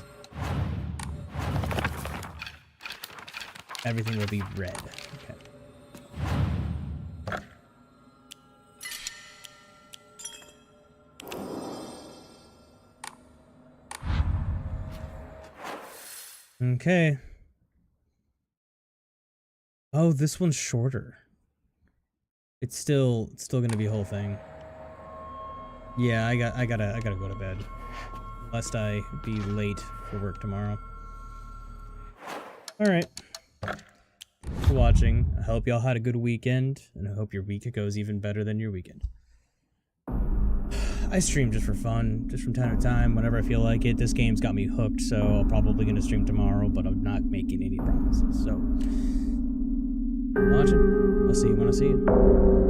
everything will be red. Okay. Okay. Oh, this one's shorter. It's still gonna be a whole thing. Yeah, I gotta go to bed, lest I be late for work tomorrow. All right. Thanks for watching. I hope y'all had a good weekend, and I hope your week goes even better than your weekend. I stream just for fun, just from time to time, whenever I feel like it. This game's got me hooked, so I'm probably gonna stream tomorrow, but I'm not making any promises. So, watching. I'll see you when I see you.